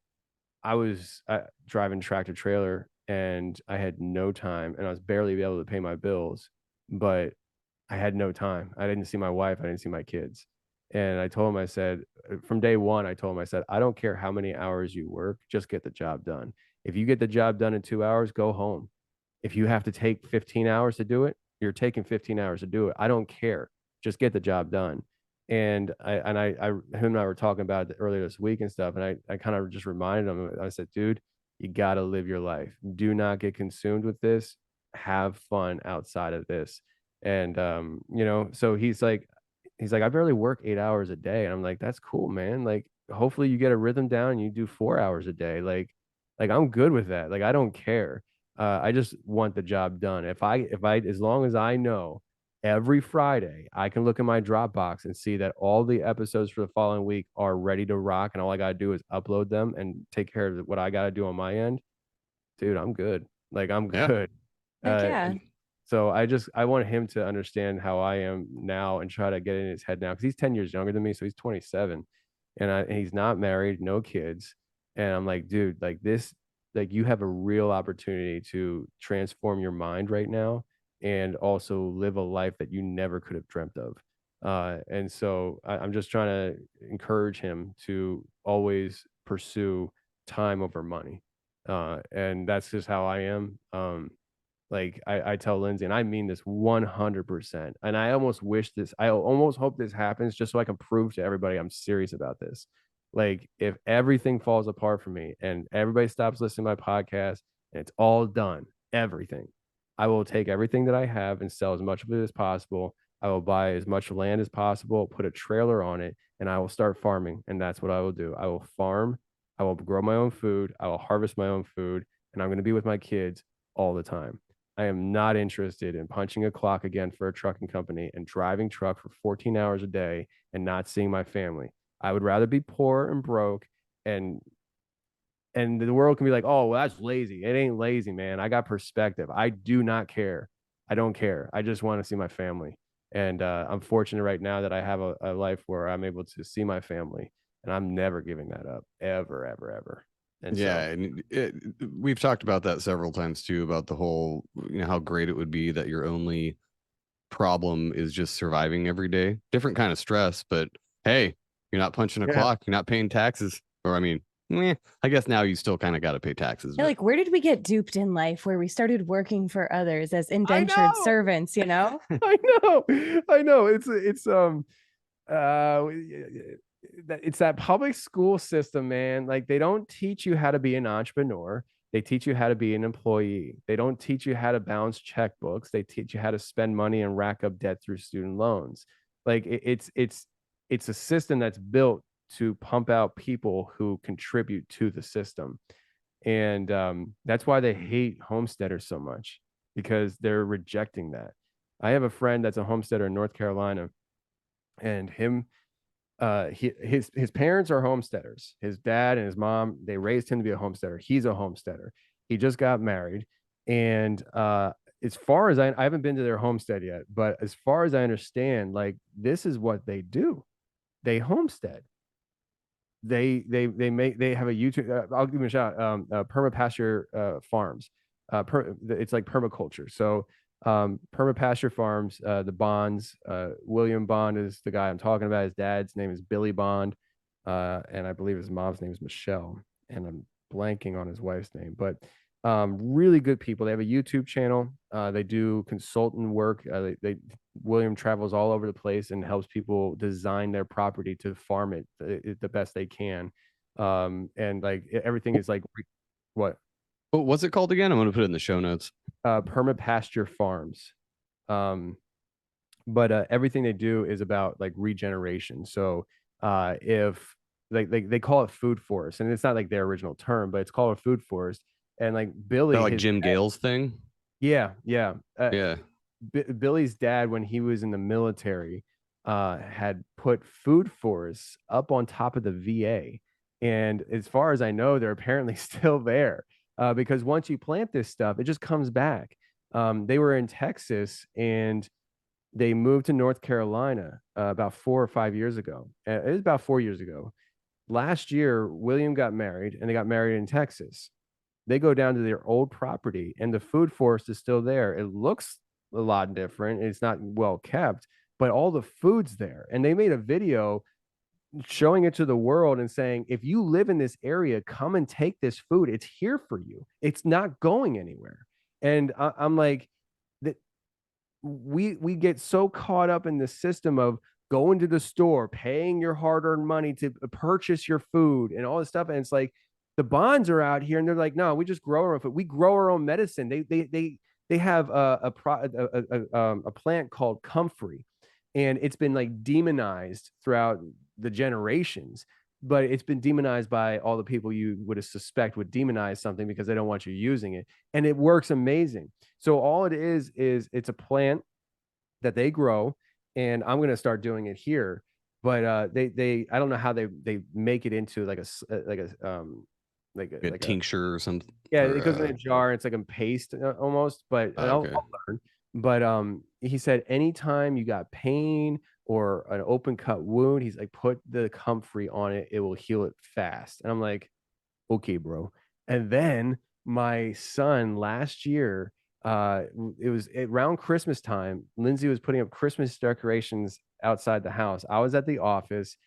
was driving tractor trailer, and I had no time, and I was barely able to pay my bills, but I had no time. I didn't see my wife. I didn't see my kids. And I told him, I said, from day one, I told him, I said, I don't care how many hours you work, just get the job done. If you get the job done in 2 hours, go home. If you have to take 15 hours to do it, you're taking 15 hours to do it. I don't care. Just get the job done. And him and I were talking about it earlier this week and stuff. And I kind of just reminded him, I said, dude, you got to live your life. Do not get consumed with this. Have fun outside of this. And, so he's like, I barely work 8 hours a day. And I'm like, that's cool, man. Like, hopefully you get a rhythm down and you do 4 hours a day. Like I'm good with that. Like, I don't care. I just want the job done. If I, as long as I know every Friday, I can look in my Dropbox and see that all the episodes for the following week are ready to rock, and all I got to do is upload them and take care of what I got to do on my end, dude, I'm good. Like, I'm good. Yeah. So I want him to understand how I am now and try to get in his head now, because he's 10 years younger than me. So he's 27, and he's not married, no kids. And I'm like, dude, like this, like you have a real opportunity to transform your mind right now, and also live a life that you never could have dreamt of. And so I'm just trying to encourage him to always pursue time over money. And that's just how I am. Like I tell Lindsay, and I mean this 100%. And I almost hope this happens just so I can prove to everybody I'm serious about this. Like, if everything falls apart for me and everybody stops listening to my podcast and it's all done, everything, I will take everything that I have and sell as much of it as possible. I will buy as much land as possible, put a trailer on it, and I will start farming. And that's what I will do. I will farm. I will grow my own food. I will harvest my own food, and I'm going to be with my kids all the time. I am not interested in punching a clock again for a trucking company and driving truck for 14 hours a day and not seeing my family. I would rather be poor and broke, and the world can be like, oh, well, that's lazy. It ain't lazy, man. I got perspective. I do not care. I don't care. I just want to see my family. And I'm fortunate right now that I have a life where I'm able to see my family, and I'm never giving that up, ever, ever, ever. And yeah, and we've talked about that several times too, about the whole, how great it would be that your only problem is just surviving every day. Different kind of stress, but hey, you're not punching a clock, you're not paying taxes, or I mean, I guess now you still kind of got to pay taxes. Yeah, But like, where did we get duped in life where we started working for others as indentured know! servants, you know? I know. Uh, it's that public school system, man. Like they don't teach you how to be an entrepreneur. They teach you how to be an employee. They don't teach you how to balance checkbooks. They teach you how to spend money and rack up debt through student loans. Like it's a system that's built to pump out people who contribute to the system. And that's why they hate homesteaders so much, because they're rejecting that. I have a friend that's a homesteader in North Carolina, and his parents are homesteaders. His dad and his mom, they raised him to be a homesteader. He's a homesteader. He just got married, and as far as I haven't been to their homestead yet, but as far as I understand, like this is what they do. They homestead. They have a YouTube. I'll give them a shout. Permapasture farms. It's like permaculture. So permapasture farms. The Bonds. William Bond is the guy I'm talking about. His dad's name is Billy Bond, and I believe his mom's name is Michelle. And I'm blanking on his wife's name, but really good people. They have a YouTube channel. They do consultant work. William travels all over the place and helps people design their property to farm it the best they can. And like everything is like what what's it called again? I'm going to put it in the show notes. Permapasture farms. But everything they do is about like regeneration. So if they call it food forest, and it's not like their original term, but it's called a food forest. And like Billy, like Jim Gale's thing. Yeah. Yeah. Billy's dad, when he was in the military, had put food forests up on top of the VA. And as far as I know, they're apparently still there because once you plant this stuff, it just comes back. They were in Texas and they moved to North Carolina about 4 or 5 years ago. It was about 4 years ago. Last year, William got married, and they got married in Texas. They go down to their old property, and the food forest is still there. It looks a lot different. It's not well kept, but all the food's there. And they made a video showing it to the world and saying, if you live in this area, come and take this food. It's here for you. It's not going anywhere. And I'm like, that we get so caught up in the system of going to the store, paying your hard-earned money to purchase your food and all this stuff. And it's like, the Bonds are out here and they're like, no, we just grow our own food. We grow our own medicine. They have a plant called comfrey, and it's been like demonized throughout the generations, but it's been demonized by all the people you would suspect would demonize something because they don't want you using it. And it works amazing. So all it is it's a plant that they grow, and I'm going to start doing it here. But I don't know how they make it into like a tincture or something. Yeah, it goes in a jar. It's like a paste almost, but I'll learn. But he said anytime you got pain or an open cut wound, he's like, put the comfrey on it. It will heal it fast. And I'm like, okay, bro. And then my son last year, it was around Christmas time. Lindsay was putting up Christmas decorations outside the house. I was at the office.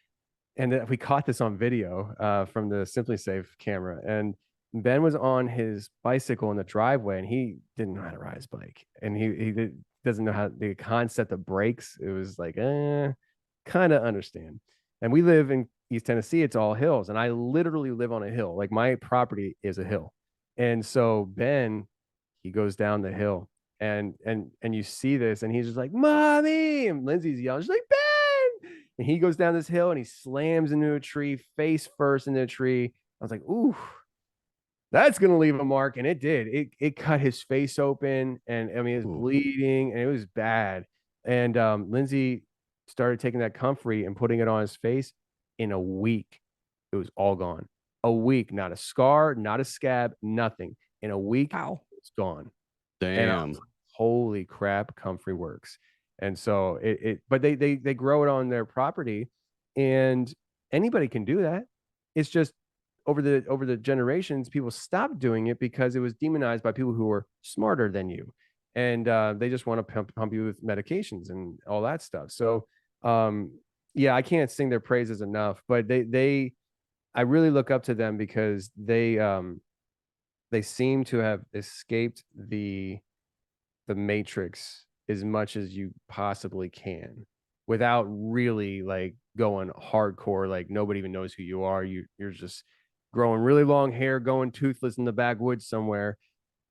And we caught this on video from the Simply Safe camera. And Ben was on his bicycle in the driveway, and he didn't know how to ride his bike. And he doesn't know how the concept of brakes. It was like, kind of understand. And we live in East Tennessee. It's all hills. And I literally live on a hill. Like my property is a hill. And so Ben, he goes down the hill and you see this, and he's just like, Mommy. And Lindsay's yelling. She's like, Ben. And he goes down this hill and he slams into a tree, face first into a tree. I was like, ooh, that's going to leave a mark. And it did. It cut his face open. And I mean, it was bleeding and it was bad. And Lindsay started taking that comfrey and putting it on his face. In a week, it was all gone. A week, not a scar, not a scab, nothing. In a week, it's gone. Damn. Like, holy crap, comfrey works. And so but they grow it on their property, and anybody can do that. It's just over the generations, people stopped doing it because it was demonized by people who were smarter than you, and they just want to pump you with medications and all that stuff. So yeah, I can't sing their praises enough, but they I really look up to them because they seem to have escaped the matrix as much as you possibly can without really like going hardcore, like nobody even knows who you are. You're just growing really long hair, going toothless in the backwoods somewhere.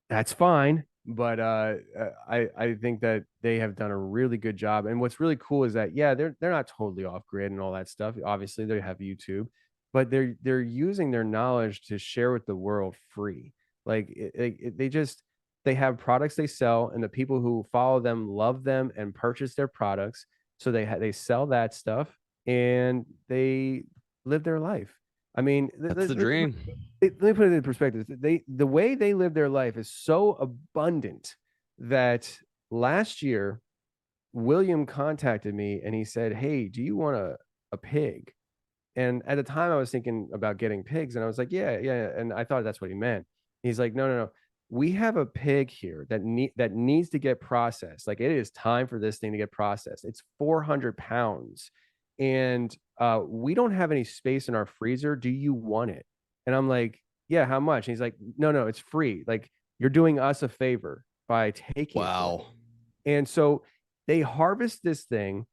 That's fine. But I think that they have done a really good job. And what's really cool is that they're not totally off grid and all that stuff. Obviously, they have YouTube, but they're using their knowledge to share with the world free. Like they have products they sell, and the people who follow them love them and purchase their products. So they sell that stuff and they live their life. I mean, That's the dream. let me put it in perspective. The way they live their life is so abundant that last year William contacted me and he said, "Hey, do you want a pig?" And at the time I was thinking about getting pigs, and I was like, yeah. And I thought that's what he meant. He's like, no. We have a pig here that needs to get processed. Like, it is time for this thing to get processed. It's 400 pounds. And we don't have any space in our freezer. Do you want it? And I'm like, yeah, how much? And he's like, no, it's free. Like, you're doing us a favor by taking it. Wow. And so they harvest this thing.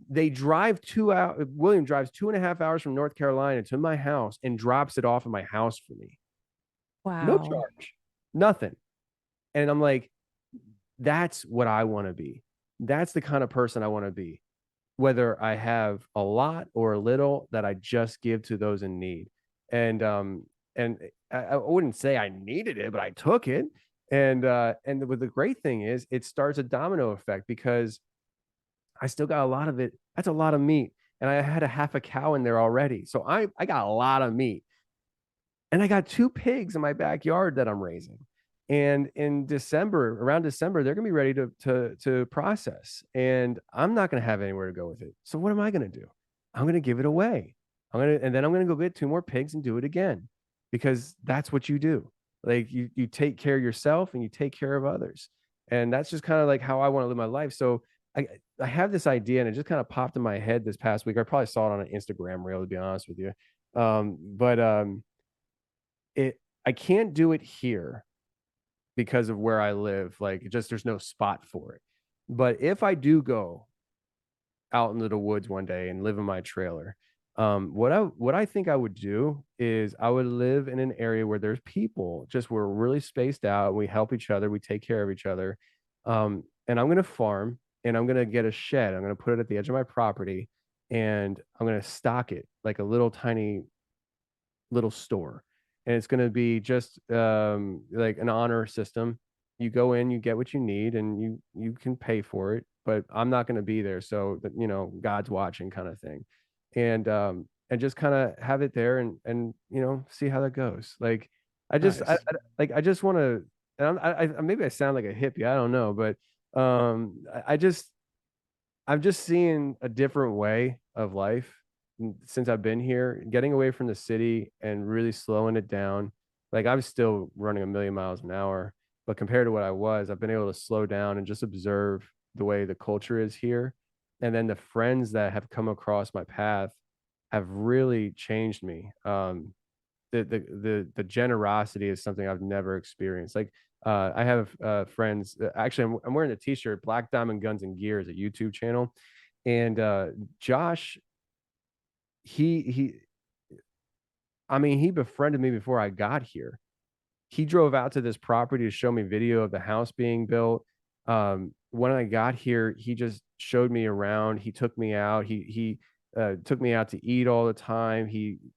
They drive 2 hours. William drives 2.5 hours from North Carolina to my house and drops it off at my house for me. Wow. No charge, nothing. And I'm like, that's what I want to be. That's the kind of person I want to be. Whether I have a lot or a little, that I just give to those in need. And I wouldn't say I needed it, but I took it. And the great thing is, it starts a domino effect, because I still got a lot of it. That's a lot of meat. And I had a half a cow in there already. So I got a lot of meat. And I got 2 pigs in my backyard that I'm raising. And in December, around December, they're gonna be ready to process. And I'm not gonna have anywhere to go with it. So what am I gonna do? I'm gonna give it away. And then I'm gonna go get 2 more pigs and do it again, because that's what you do. Like, you take care of yourself and you take care of others. And that's just kind of like how I want to live my life. So I have this idea, and it just kind of popped in my head this past week. I probably saw it on an Instagram reel, to be honest with you. I can't do it here because of where I live. Like, there's no spot for it. But if I do go out into the woods one day and live in my trailer, what I think I would do is I would live in an area where there's people, just we're really spaced out. We help each other. We take care of each other. And I'm going to farm, and I'm going to get a shed. I'm going to put it at the edge of my property, and I'm going to stock it like a little tiny little store. And it's going to be just like an honor system. You go in, you get what you need, and you can pay for it, but I'm not going to be there. So that, God's watching, kind of thing. And just kind of have it there, and see how that goes. Like, I just, Nice. I just want to, and I maybe I sound like a hippie, I don't know, but I'm just seeing a different way of life since I've been here, getting away from the city and really slowing it down. Like, I'm still running a million miles an hour, but compared to what I was, I've been able to slow down and just observe the way the culture is here. And then the friends that have come across my path have really changed me. The generosity is something I've never experienced. Like, I have friends. Actually, I'm wearing a T-shirt. Black Diamond Guns and Gear is a YouTube channel, and Josh, he befriended me before I got here. He drove out to this property to show me video of the house being built. When I got here, he just showed me around. He took me out. He took me out to eat all the time.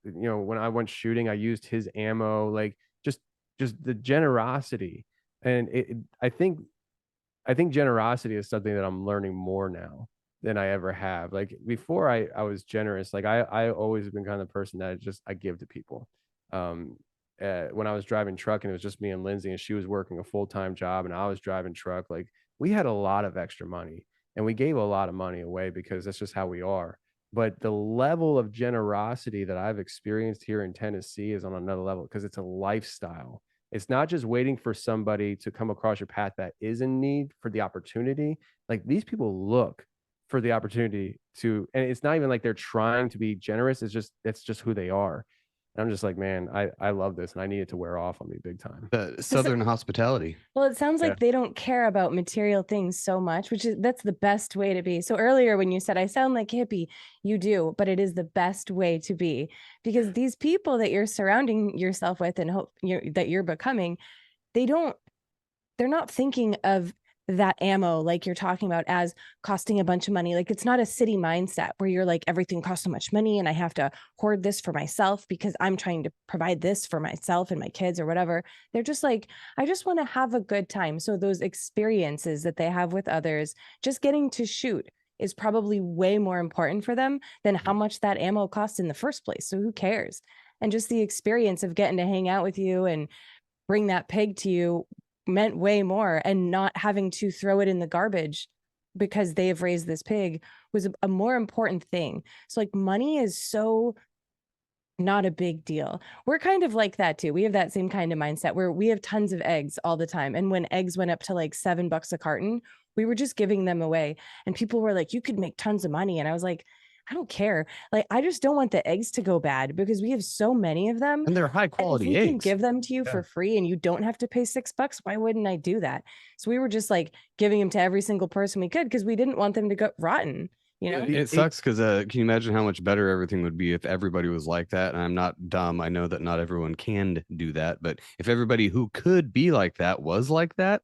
When I went shooting, I used his ammo. Like, just the generosity. And I think generosity is something that I'm learning more now than I ever have. Like, before, I was generous. Like, I always have been kind of the person that I give to people. When I was driving truck, and it was just me and Lindsay, and she was working a full-time job, and I was driving truck, like, we had a lot of extra money, and we gave a lot of money away because that's just how we are. But the level of generosity that I've experienced here in Tennessee is on another level, because it's a lifestyle. It's not just waiting for somebody to come across your path that is in need for the opportunity. Like, these people look for the opportunity to, and it's not even like they're trying to be generous. It's just who they are. And I'm just like, man, I love this, and I need it to wear off on me big time. The Southern hospitality. Well, it sounds Yeah. like they don't care about material things so much, that's the best way to be. So earlier when you said I sound like hippie, you do, but it is the best way to be, because these people that you're surrounding yourself with and hope that you're becoming, they're not thinking of that ammo like you're talking about as costing a bunch of money. Like, it's not a city mindset where you're like, everything costs so much money and I have to hoard this for myself because I'm trying to provide this for myself and my kids or whatever. They're just like, I just want to have a good time. So those experiences that they have with others, just getting to shoot is probably way more important for them than how much that ammo costs in the first place. So who cares? And just the experience of getting to hang out with you and bring that pig to you meant way more, and not having to throw it in the garbage because they have raised this pig was a more important thing. So like, money is so not a big deal. We're kind of like that too. We have that same kind of mindset where we have tons of eggs all the time. And when eggs went up to like $7 a carton, we were just giving them away. And people were like, you could make tons of money. And I was like, I don't care. Like, I just don't want the eggs to go bad because we have so many of them. And they're high And if quality we eggs. can give them to you for free and you don't have to pay $6, why wouldn't I do that? So we were just like giving them to every single person we could because we didn't want them to go rotten, you know? It sucks because can you imagine how much better everything would be if everybody was like that? And I'm not dumb. I know that not everyone can do that. But if everybody who could be like that was like that,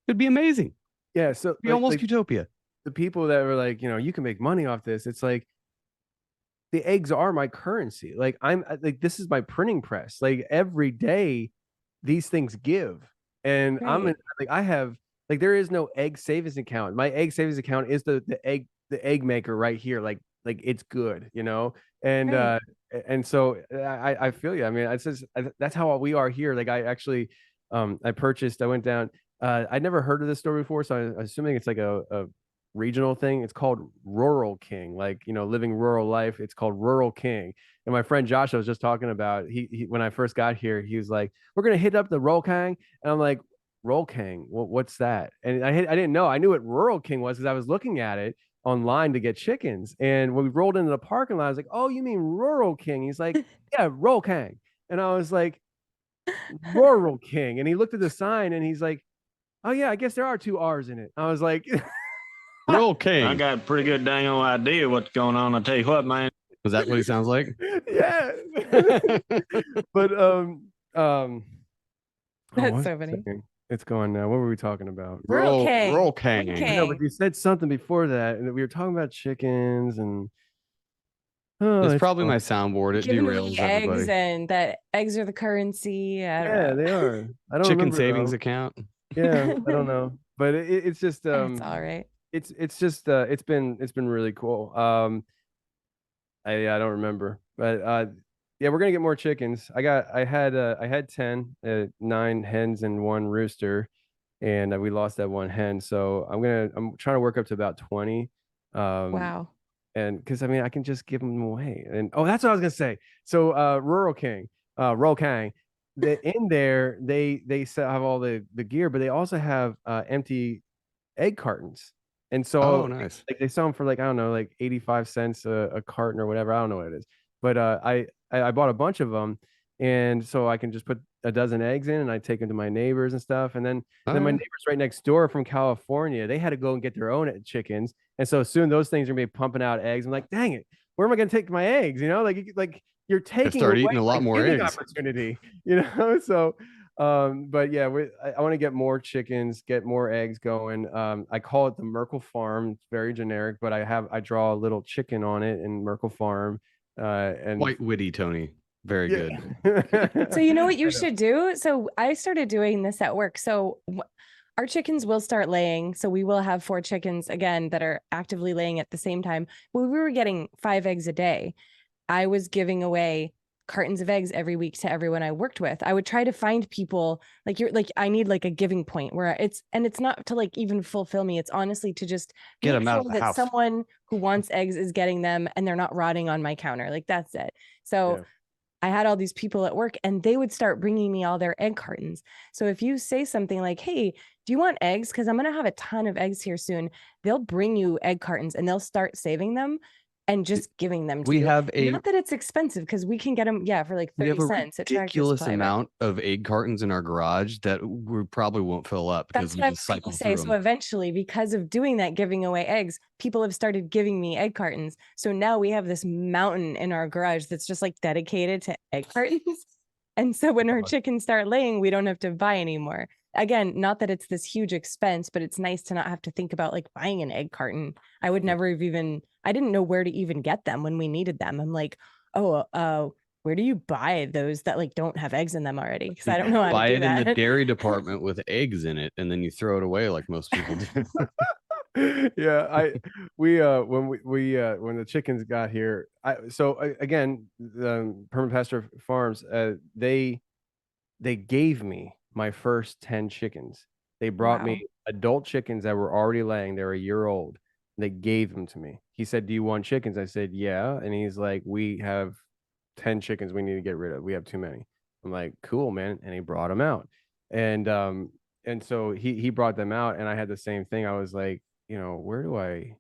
it'd be amazing. Yeah, so It'd be almost utopia. The people that were like, you can make money off this. It's like, the eggs are my currency. Like, I'm like, this is my printing press. Like, every day these things give. And Right. I have, like, there is no egg savings account. My egg savings account is the egg maker right here. Like it's good, and Right. and so I feel you. I mean, it's just, that's how we are here. Like, I actually I went down, I'd never heard of this store before, so I'm assuming it's like a regional thing. It's called Rural King, like, living rural life. It's called Rural King. And my friend Josh, I was just talking about, he when I first got here, he was like, we're gonna hit up the Rural King. And I'm like, Rural King, what's that? And I didn't know. I knew what Rural King was because I was looking at it online to get chickens. And when we rolled into the parking lot, I was like, oh, you mean Rural King? He's like, yeah, Rural King. And I was like, Rural King. And he looked at the sign and he's like, oh yeah, I guess there are 2 R's in it. I was like, Rural King. I got a pretty good dang old idea what's going on. I tell you what, man. Was that what he sounds like? yeah. But That's so funny. it's going now. What were we talking about? Rural King. Rural King. Okay. No, but you said something before that, and we were talking about chickens and. It's probably fun. my soundboard. It Giving derails away eggs everybody. and that eggs are the currency. I don't Yeah, know. they are. I don't Chicken remember, savings though. account. Yeah, I don't know, but it's just It's all right. it's just it's been really cool. I don't remember, but yeah, we're gonna get more chickens. I had 10, 9 hens and 1 rooster, and we lost that 1 hen. So I'm trying to work up to about 20. Wow. And because I mean, I can just give them away. And that's what I was gonna say. So Rural King, in there they have all the gear, but they also have empty egg cartons. And so Nice. like they sell them for like, I don't know, like 85 cents a carton or whatever. I don't know what it is. But I bought a bunch of them, and so I can just put a dozen eggs in, and I take them to my neighbors and stuff. And then my neighbors right next door from California, they had to go and get their own chickens. And so soon those things are gonna be pumping out eggs. I'm like, dang it, where am I gonna take my eggs? Like you're taking start away eating a lot my more giving eggs. opportunity, So but yeah, I want to get more chickens, get more eggs going. I call it the Merkel Farm. It's very generic, but I draw a little chicken on it in Merkel Farm. And Quite witty, Tony. Very good. good. So you know what you should do? So I started doing this at work. So our chickens will start laying. So we will have 4 chickens again that are actively laying at the same time. Well, we were getting 5 eggs a day. I was giving away cartons of eggs every week to everyone I worked with. I would try to find people I need like a giving point where it's not to like even fulfill me. It's honestly to just Get make them out sure of the that house. someone who wants eggs is getting them and they're not rotting on my counter. Like, that's it. So Yeah. I had all these people at work and they would start bringing me all their egg cartons. So if you say something like, hey, do you want eggs? Because I'm going to have a ton of eggs here soon. They'll bring you egg cartons and they'll start saving them. and just giving them to We you. have a Not that it's expensive because we can get them, for like we 30 have a cents at Tractor ridiculous Supply, but amount of egg cartons in our garage that we probably won't fill up because that's we what I just was going cycle to through say. So them. eventually, because of doing that, giving away eggs, people have started giving me egg cartons. So now we have this mountain in our garage that's just like dedicated to egg cartons. And so when our chickens start laying, we don't have to buy anymore. Again, not that it's this huge expense, but it's nice to not have to think about like buying an egg carton. I would never have even, I didn't know where to even get them when we needed them. I'm like, where do you buy those that like don't have eggs in them already? Because I don't know how Buy to it do in the that. dairy department with eggs in it, and then you throw it away like most people do. Yeah, when the chickens got here, again, the Permanent Pasture Farms, they gave me my first 10 chickens. They brought Wow. me adult chickens that were already laying. They're a year old. They gave them to me. He said, "Do you want chickens?" I said, "Yeah." And he's like, "We have 10 chickens we need to get rid of. We have too many." I'm like, "Cool, man." And he brought them out. And so he brought them out, and I had the same thing. I was like, where do I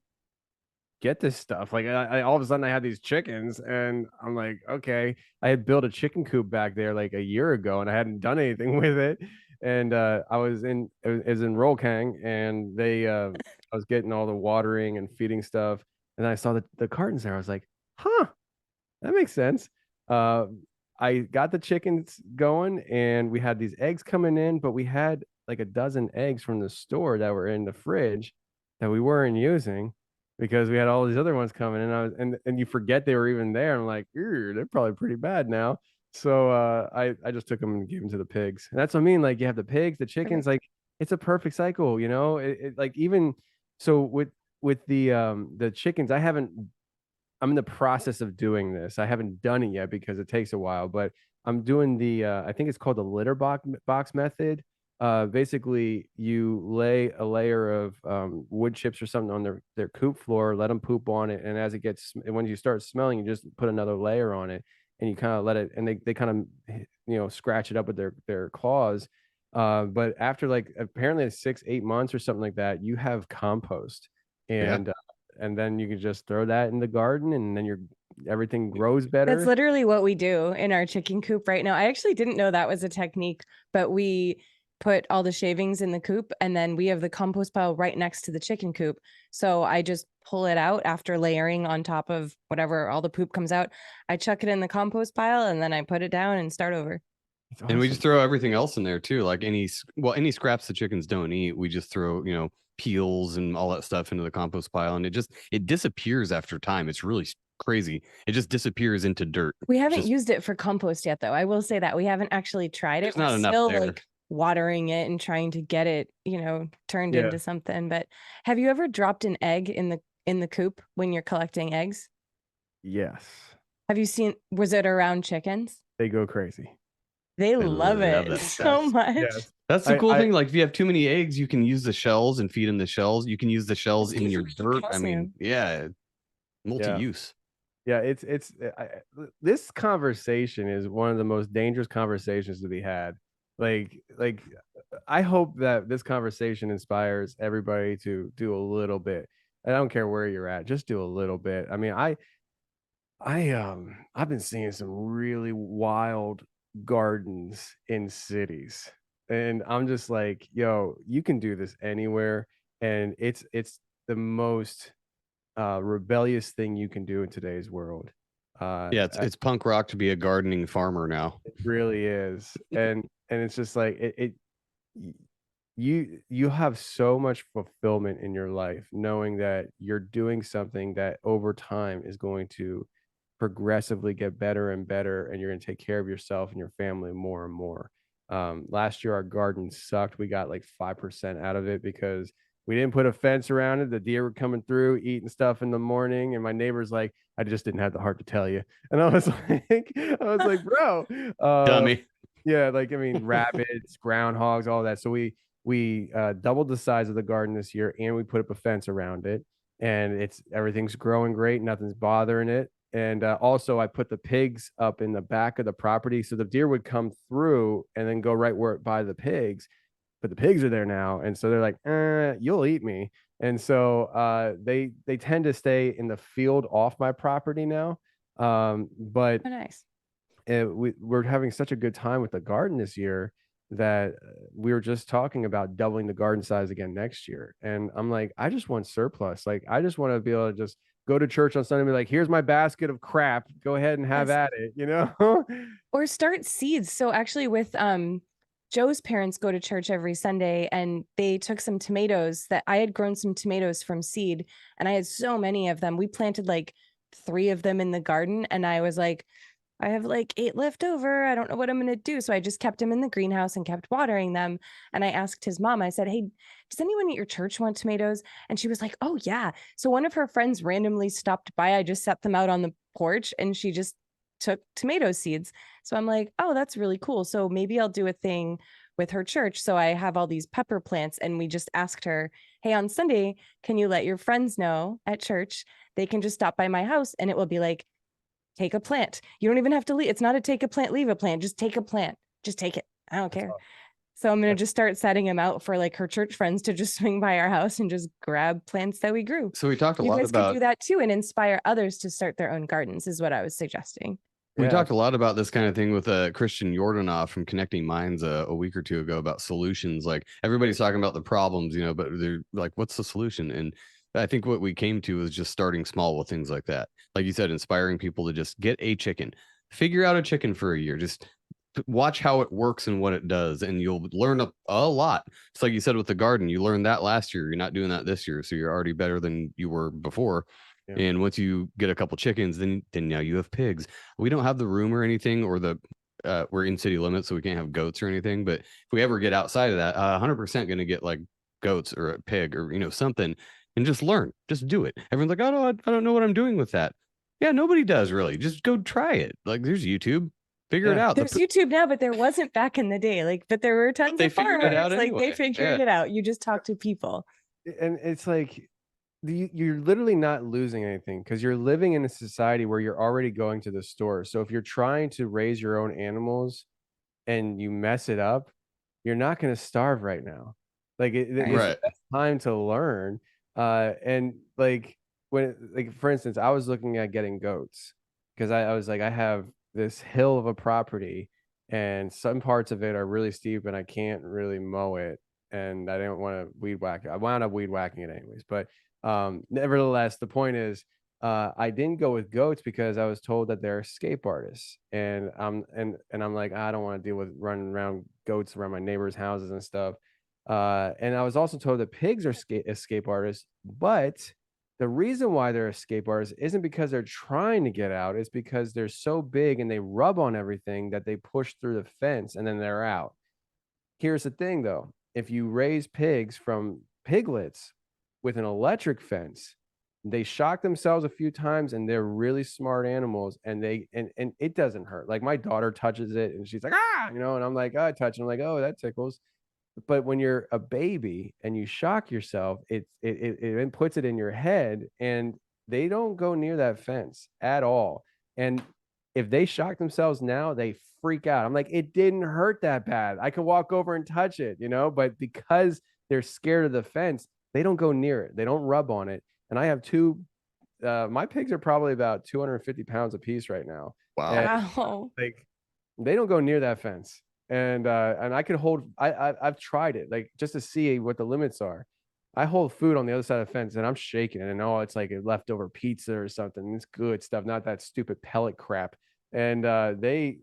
get this stuff? Like I all of a sudden I had these chickens, and I'm like, okay. I had built a chicken coop back there like a year ago, and I hadn't done anything with it. And I was in Rolkang, and I was getting all the watering and feeding stuff, and I saw the cartons there. I was like, huh, that makes sense. I got the chickens going, and we had these eggs coming in, but we had like a dozen eggs from the store that were in the fridge that we weren't using because we had all these other ones coming in. And you forget they were even there. I'm like, they're probably pretty bad now. So I just took them and gave them to the pigs. And that's what I mean. Like you have the pigs, the chickens, like it's a perfect cycle, like even so with the chickens, I'm in the process of doing this. I haven't done it yet because it takes a while, but I'm doing I think it's called the litter box method. Basically, you lay a layer of wood chips or something on their coop floor, let them poop on it, and when you start smelling, you just put another layer on it, and you kind of let it, and they kind of scratch it up with their claws. But after like apparently 6-8 months or something like that, you have compost, and then you can just throw that in the garden, and then everything grows better. That's literally what we do in our chicken coop right now. I actually didn't know that was a technique, but we put all the shavings in the coop, and then we have the compost pile right next to the chicken coop. So I just pull it out after layering on top of whatever all the poop comes out. I chuck it in the compost pile, and then I put it down and start over. It's And we awesome. just throw everything else in there too, like any scraps the chickens don't eat. We just throw peels and all that stuff into the compost pile, and it disappears after time. It's really crazy. It just disappears into dirt. We haven't used it for compost yet, though. I will say that we haven't actually tried it. There's not enough still there. like watering it and trying to get it, turned into something. But have you ever dropped an egg in the coop when you're collecting eggs? Yes. Have you seen? Was it around chickens? They go crazy. They love love it that so stuff. much. Yes. That's the cool thing. Like if you have too many eggs, you can use the shells and feed them the shells. You can use the shells in your dirt. I mean, multi-use. Yeah, this conversation is one of the most dangerous conversations to be had. Like I hope that this conversation inspires everybody to do a little bit. I don't care where you're at, just do a little bit. I mean, I've been seeing some really wild gardens in cities, and I'm just like, yo, you can do this anywhere, and it's the most rebellious thing you can do in today's world. It's punk rock to be a gardening farmer now. It really is. And it's just like you have so much fulfillment in your life knowing that you're doing something that over time is going to progressively get better and better, and you're going to take care of yourself and your family more and more. Last year our garden sucked. We got like 5% out of it because we didn't put a fence around it. The deer were coming through eating stuff in the morning, and my neighbor's like, I just didn't have the heart to tell you. And I was like, bro, dummy. Yeah, like I mean, rabbits, groundhogs, all that. So we doubled the size of the garden this year, and we put up a fence around it, and everything's growing great. Nothing's bothering it. And also, I put the pigs up in the back of the property, so the deer would come through and then go right by the pigs. But the pigs are there now, and so they're like, "You'll eat me." And so they tend to stay in the field off my property now. But Oh, nice. we're having such a good time with the garden this year that we were just talking about doubling the garden size again next year. And I'm like, I just want surplus. Like, I just want to be able to just go to church on Sunday and be like, here's my basket of crap. Go ahead and have Yes. at it, you know? Or start seeds. So actually with Joe's parents go to church every Sunday, and they took some tomatoes that I had grown some tomatoes from seed, and I had so many of them. We planted like 3 of them in the garden, and I was like, I have like 8 left over. I don't know what I'm going to do. So I just kept them in the greenhouse and kept watering them. And I asked his mom, I said, hey, does anyone at your church want tomatoes? And she was like, oh yeah. So one of her friends randomly stopped by. I just set them out on the porch, and she just took tomato seeds. So I'm like, oh, that's really cool. So maybe I'll do a thing with her church. So I have all these pepper plants, and we just asked her, hey, on Sunday, can you let your friends know at church? They can just stop by my house, and it will be like, take a plant. You don't even have to leave. It's not a take a plant, leave a plant. Just take a plant. Just take it. I don't care. So I'm going to just start setting them out for like her church friends to just swing by our house and just grab plants that we grew. So we talked a You lot guys could about do that too, and inspire others to start their own gardens is what I was suggesting. we Yeah. talked a lot about this kind of thing with Christian Yordanov from Connecting Minds a week or two ago about solutions. Like everybody's talking about the problems, you know, but they're like, what's the solution? And I think what we came to is just starting small with things like that. Like you said, inspiring people to just get a chicken, figure out a chicken for a year, just watch how it works and what it does, and you'll learn a lot. It's like you said with the garden, you learned that last year. You're not doing that this year, so you're already better than you were before. Yeah. And once you get a couple chickens, then now you have pigs. We don't have the room or anything, or we're in city limits, so we can't have goats or anything. But if we ever get outside of that, 100% going to get like goats or a pig or, you know, something, and just learn, just do it. Everyone's like, oh no, I don't know what I'm doing with that. Yeah, nobody does really. Just go try it. Like there's YouTube. Figure it out. There's YouTube now, but there wasn't back in the day. Like, but there were tons they of figured farmers. it out Like anyway. they figured it out. You just talk to people. And it's like you're literally not losing anything because you're living in a society where you're already going to the store. So if you're trying to raise your own animals and you mess it up, you're not going to starve right now. Like it's Right. time to learn. And like for instance, I was looking at getting goats because I was like, I have this hill of a property and some parts of it are really steep and I can't really mow it. And I didn't want to weed whack it. I wound up weed whacking it anyways. But nevertheless, the point is, I didn't go with goats because I was told that they're escape artists, and I'm like, I don't want to deal with running around goats around my neighbors' houses and stuff. And I was also told that pigs are escape artists, but the reason why they're escape artists isn't because they're trying to get out, it's because they're so big and they rub on everything that they push through the fence and then they're out. Here's the thing though, if you raise pigs from piglets with an electric fence, they shock themselves a few times and they're really smart animals, and and it doesn't hurt. Like my daughter touches it and she's like, ah, you know, and I'm like, oh, I touch it. I'm like, oh, that tickles. But when you're a baby and you shock yourself, it puts it in your head, and they don't go near that fence at all. And if they shock themselves now, they freak out. I'm like, it didn't hurt that bad. I could walk over and touch it, you know, but because they're scared of the fence, they don't go near it. They don't rub on it. And I have my pigs are probably about 250 pounds a piece right now. Wow. And, Wow. like they don't go near that fence. And I can hold, I've tried it like just to see what the limits are. I hold food on the other side of the fence and I'm shaking it, and it's like a leftover pizza or something. It's good stuff, not that stupid pellet crap. And they're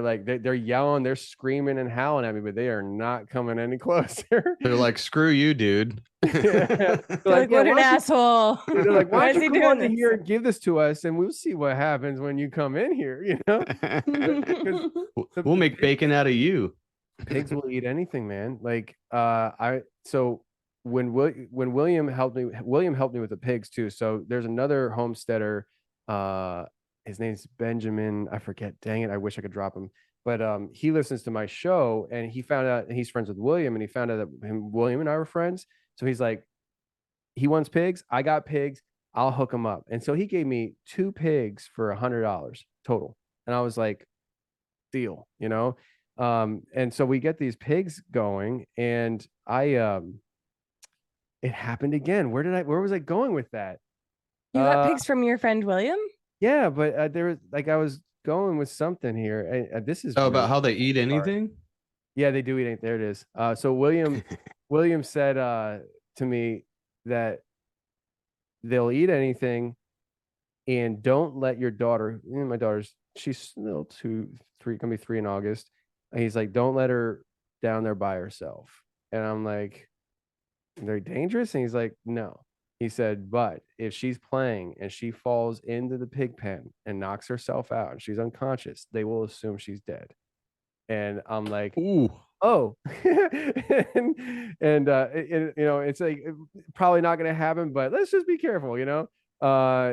like they're yelling, they're screaming and howling at me, but they are not coming any closer. They're like, screw you, dude. Yeah. Like, what an asshole. They're like, Why why is don't he you come doing on in this? here and give this to us, and we'll see what happens when you come in here, you know? We'll make bacon out of you. Pigs will eat anything, man. Like when William helped me with the pigs too. So there's another homesteader, his name's Benjamin, I forget, dang it, I wish I could drop him, but he listens to my show, and he found out, and he's friends with William, and he found out that William and I were friends. So he's like, he wants pigs, I got pigs, I'll hook him up. And so he gave me 2 pigs for $100 total, and I was like, deal, you know. And so we get these pigs going, and it happened again. Where was I going with that? You got pigs from your friend William? Yeah, but there was like I was going with something here. This is about really how they eat anything. Yeah, they do eat it. There it is. So William said to me that they'll eat anything, and don't let your daughter. My daughter's she's still 3, gonna be 3 in August. And he's like, don't let her down there by herself. And I'm like, they're dangerous. And he's like, no. He said, but if she's playing and she falls into the pig pen and knocks herself out and she's unconscious, they will assume she's dead. And I'm like, Ooh. oh, and you know, it's like probably not going to happen, but let's just be careful, you know,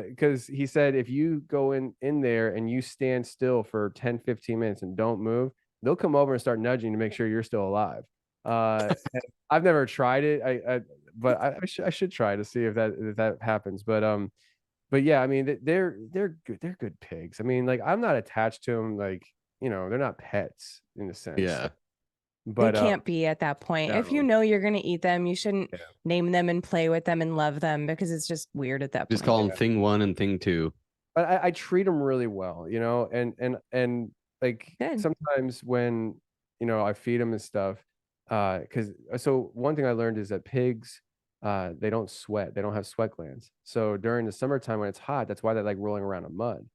because he said if you go in there and you stand still for 10-15 minutes and don't move, they'll come over and start nudging to make sure you're still alive. I've never tried it, but I should try to see if that happens. But yeah, I mean, they're good pigs. I mean, like I'm not attached to them, like, you know, they're not pets in a sense. Yeah. But they can't be at that point. If you know you're going to eat them, you shouldn't name them and play with them and love them, because it's just weird at that point. Just call them thing 1 and thing 2. But I treat them really well, you know, and like Good. Sometimes when, you know, I feed them and stuff, so one thing I learned is that pigs, they don't sweat. They don't have sweat glands. So during the summertime when it's hot, that's why they like rolling around in mud.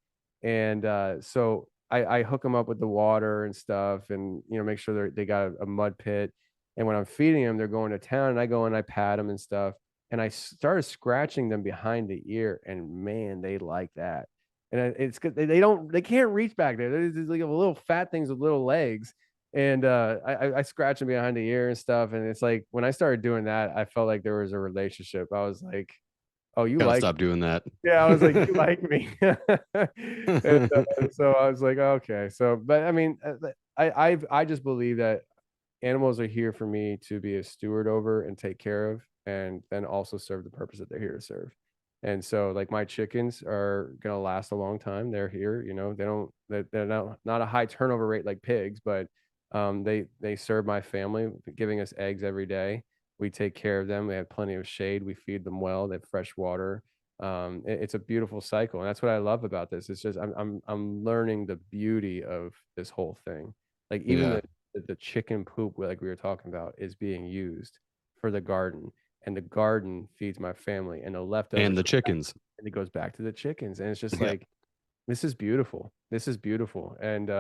And so I hook them up with the water and stuff, and, you know, make sure they got a mud pit. And when I'm feeding them, they're going to town, and I go and I pat them and stuff. And I started scratching them behind the ear, and man, they like that. And it's good. They can't reach back there. They're just like little fat things with little legs. And I scratch them behind the ear and stuff. And it's like when I started doing that, I felt like there was a relationship. I was like, oh, you Gotta like stop doing that. Yeah, I was like, you like me. And, so I was like, okay. So, but I mean, I just believe that animals are here for me to be a steward over and take care of, and then also serve the purpose that they're here to serve. And so, like, my chickens are gonna last a long time. They're here, you know. They're not a high turnover rate like pigs, but they serve my family, giving us eggs every day. We take care of them. They have plenty of shade. We feed them well. They have fresh water. It's a beautiful cycle, and that's what I love about this. It's just I'm learning the beauty of this whole thing. Like even the chicken poop, like we were talking about, is being used for the garden, and the garden feeds my family, and the leftovers and the chickens, and it goes back to the chickens, and it's just like, this is beautiful. This is beautiful, and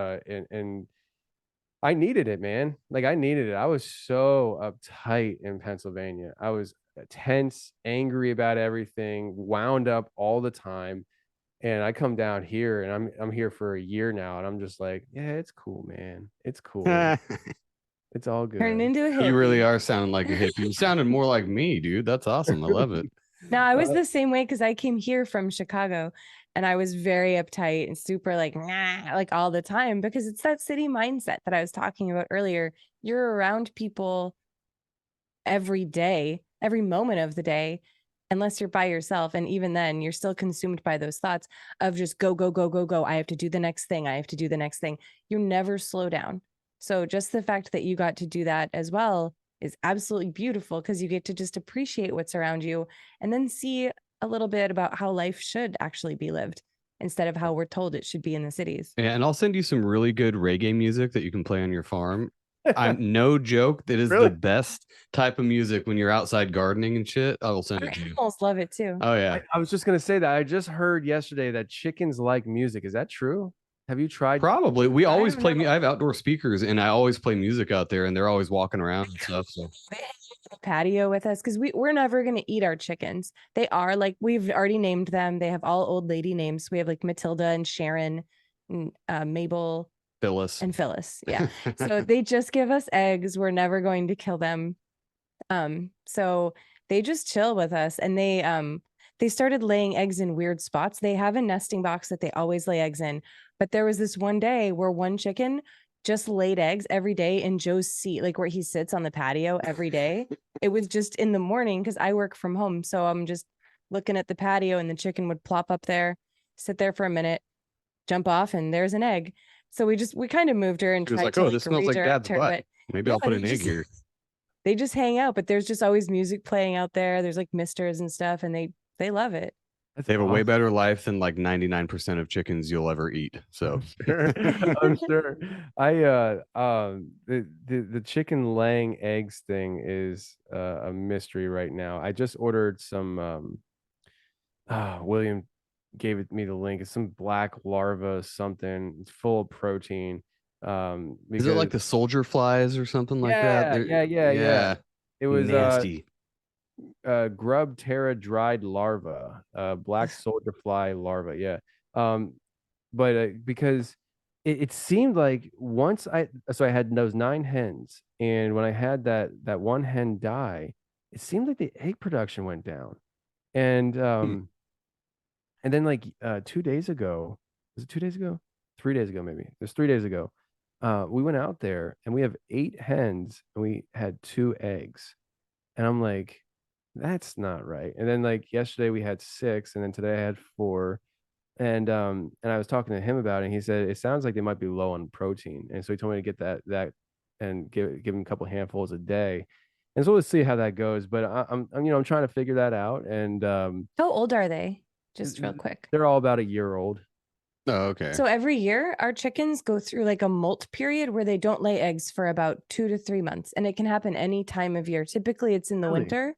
I needed it, man. Like I needed it. I was so uptight in Pennsylvania. I was tense, angry about everything, wound up all the time. And I come down here, and I'm here for a year now, and I'm just like, yeah, it's cool, man. It's cool. It's all good. Turned into a hippie. You really are sounding like a hippie. You sounded more like me, dude. That's awesome. I love it. No, I was the same way because I came here from Chicago, and I was very uptight and super like, nah, like all the time, because it's that city mindset that I was talking about earlier. You're around people every day, every moment of the day, unless you're by yourself. And even then, you're still consumed by those thoughts of just go, go, go, go, go. I have to do the next thing. I have to do the next thing. You never slow down. So just the fact that you got to do that as well is absolutely beautiful, because you get to just appreciate what's around you and then see a little bit about how life should actually be lived instead of how we're told it should be in the cities. Yeah, and I'll send you some really good reggae music that you can play on your farm. I'm no joke. That is the best type of music when you're outside gardening and shit. I will send it to you. Animals love it too. Oh yeah. I was just gonna say that. I just heard yesterday that chickens like music. Is that true? Have you tried? Probably. We always play. I have outdoor speakers, and I always play music out there, and they're always walking around and stuff. So patio with us, because we're never going to eat our chickens. They are like, we've already named them. They have all old lady names. We have like Matilda and Sharon and Mabel, Phyllis. Yeah. So they just give us eggs. We're never going to kill them. So they just chill with us, and they started laying eggs in weird spots. They have a nesting box that they always lay eggs in, but there was this one day where one chicken just laid eggs every day in Joe's seat, like where he sits on the patio every day. It was just in the morning, because I work from home. So I'm just looking at the patio, and the chicken would plop up there, sit there for a minute, jump off, and there's an egg. So we kind of moved her and She was tried like, to oh, this smells like dad's her, butt. Maybe I'll put an egg here. they just hang out, but there's just always music playing out there. There's like misters and stuff, and they love it. They have a way better life than like 99% of chickens you'll ever eat. So I'm sure. The chicken laying eggs thing is a mystery right now. I just ordered some. William gave me the link. It's some black larva something. It's full of protein. is it like the soldier flies or something like that? Yeah. It was nasty. grub terra dried larva, black soldier fly larva. Yeah. But because it seemed like once I had those 9 hens, and when I had that one hen die, it seemed like the egg production went down. And and then like 2 days ago, was it 2 days ago? 3 days ago, maybe. It was 3 days ago. We went out there and we have 8 hens and we had 2 eggs. And I'm like, that's not right. And then like yesterday we had 6, and then today I had 4. And I was talking to him about it, and he said it sounds like they might be low on protein. And so he told me to get that and give him a couple handfuls a day. And so we'll see how that goes. But I'm trying to figure that out. And How old are they? Just real quick. they're all about a year old. Oh, okay. So every year our chickens go through like a molt period where they don't lay eggs for about 2 to 3 months, and it can happen any time of year. Typically it's in the Really? winter.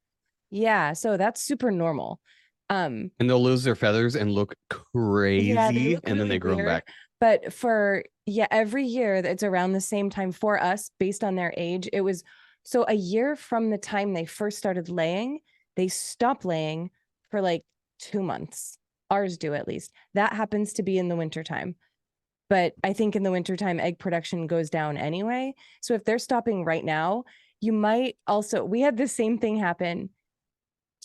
Yeah, so that's super normal. And they'll lose their feathers and look crazy, Yeah, they look and then really they grow them weird. back. But every year it's around the same time for us based on their age. It was so a year from the time they first started laying, they stop laying for like 2 months. Ours do, at least. That happens to be in the wintertime. But I think in the wintertime, egg production goes down anyway. So if they're stopping right now, you might also, we had the same thing happen.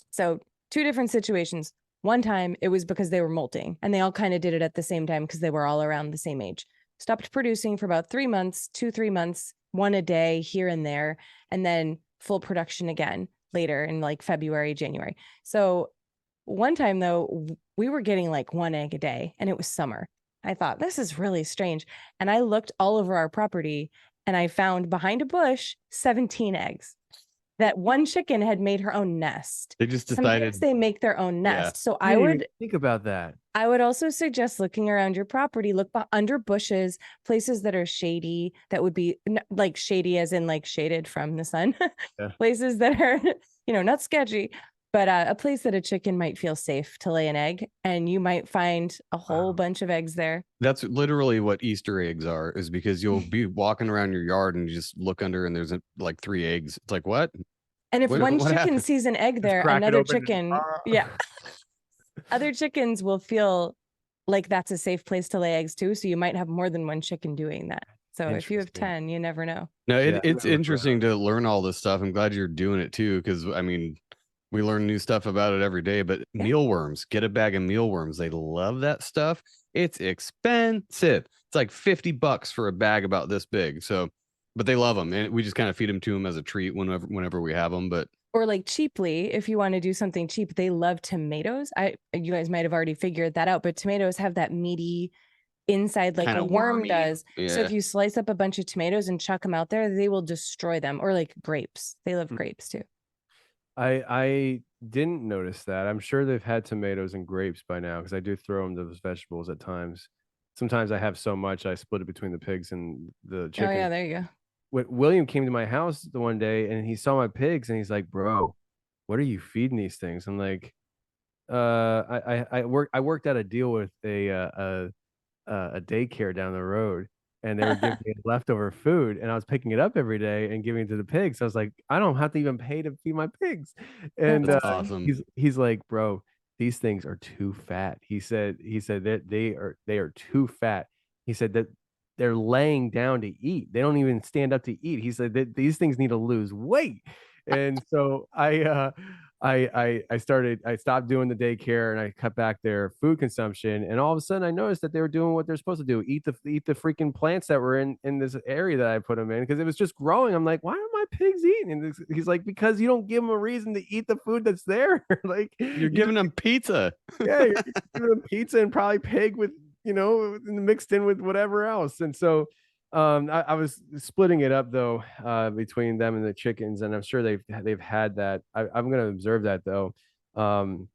So 2 different situations. One time it was because they were molting, and they all kind of did it at the same time because they were all around the same age. Stopped producing for about 3 months, 2-3 months, 1 a day here and there, and then full production again later in like February, January. So one time though, we were getting like 1 egg a day, and it was summer. I thought, this is really strange. And I looked all over our property, and I found behind a bush 17 eggs. That one chicken had made her own nest. They just Sometimes decided. they make their own nest. Yeah. So I I didn't would even think about that. I would also suggest looking around your property, look under bushes, places that are shady, that would be like shady as in like shaded from the sun, Yeah. places that are, not sketchy, but a place that a chicken might feel safe to lay an egg, and you might find a whole bunch of eggs there. That's literally what Easter eggs are, is because you'll be walking around your yard and you just look under and there's like 3 eggs. It's like, what? And if What one chicken happened? sees an egg there, crack it another open and- chicken, yeah. Other chickens will feel like that's a safe place to lay eggs too. So you might have more than one chicken doing that. So if you have Interesting. 10, you never know. No, Yeah, it's never interesting to learn all this stuff. I'm glad you're doing it too, because I mean, we learn new stuff about it every day. But mealworms, get a bag of mealworms. They love that stuff. It's expensive. It's like $50 for a bag about this big. So, but they love them, and we just kind of feed them to them as a treat whenever we have them. But Or like cheaply, if you want to do something cheap, they love tomatoes. You guys might have already figured that out, but tomatoes have that meaty inside like Kinda a worm wormy. does. So Yeah. if you slice up a bunch of tomatoes and chuck them out there, they will destroy them. Or like grapes. They love grapes too. I didn't notice that. I'm sure they've had tomatoes and grapes by now, because I do throw them those vegetables at times. Sometimes I have so much I split it between the pigs and the chickens. Oh yeah, there you go. William came to my house the one day and he saw my pigs and he's like, "Bro, what are you feeding these things?" I'm like, I worked out a deal with a daycare down the road, and they were giving me leftover food, and I was picking it up every day and giving it to the pigs. I was like, I don't have to even pay to feed my pigs. And That's awesome. He's like, "Bro, these things are too fat." He said that they are too fat. He said that they're laying down to eat. They don't even stand up to eat. He said that these things need to lose weight. And so I stopped doing the daycare, and I cut back their food consumption. And all of a sudden I noticed that they were doing what they're supposed to do, eat the freaking plants that were in this area that I put them in, because it was just growing. I'm like, why are my pigs eating? And he's like, because you don't give them a reason to eat the food that's there. Like, You're giving them pizza. yeah, you're giving them pizza and probably pig with, mixed in with whatever else. And so I was splitting it up though, between them and the chickens, and I'm sure they've had that. I'm gonna observe that though. Um,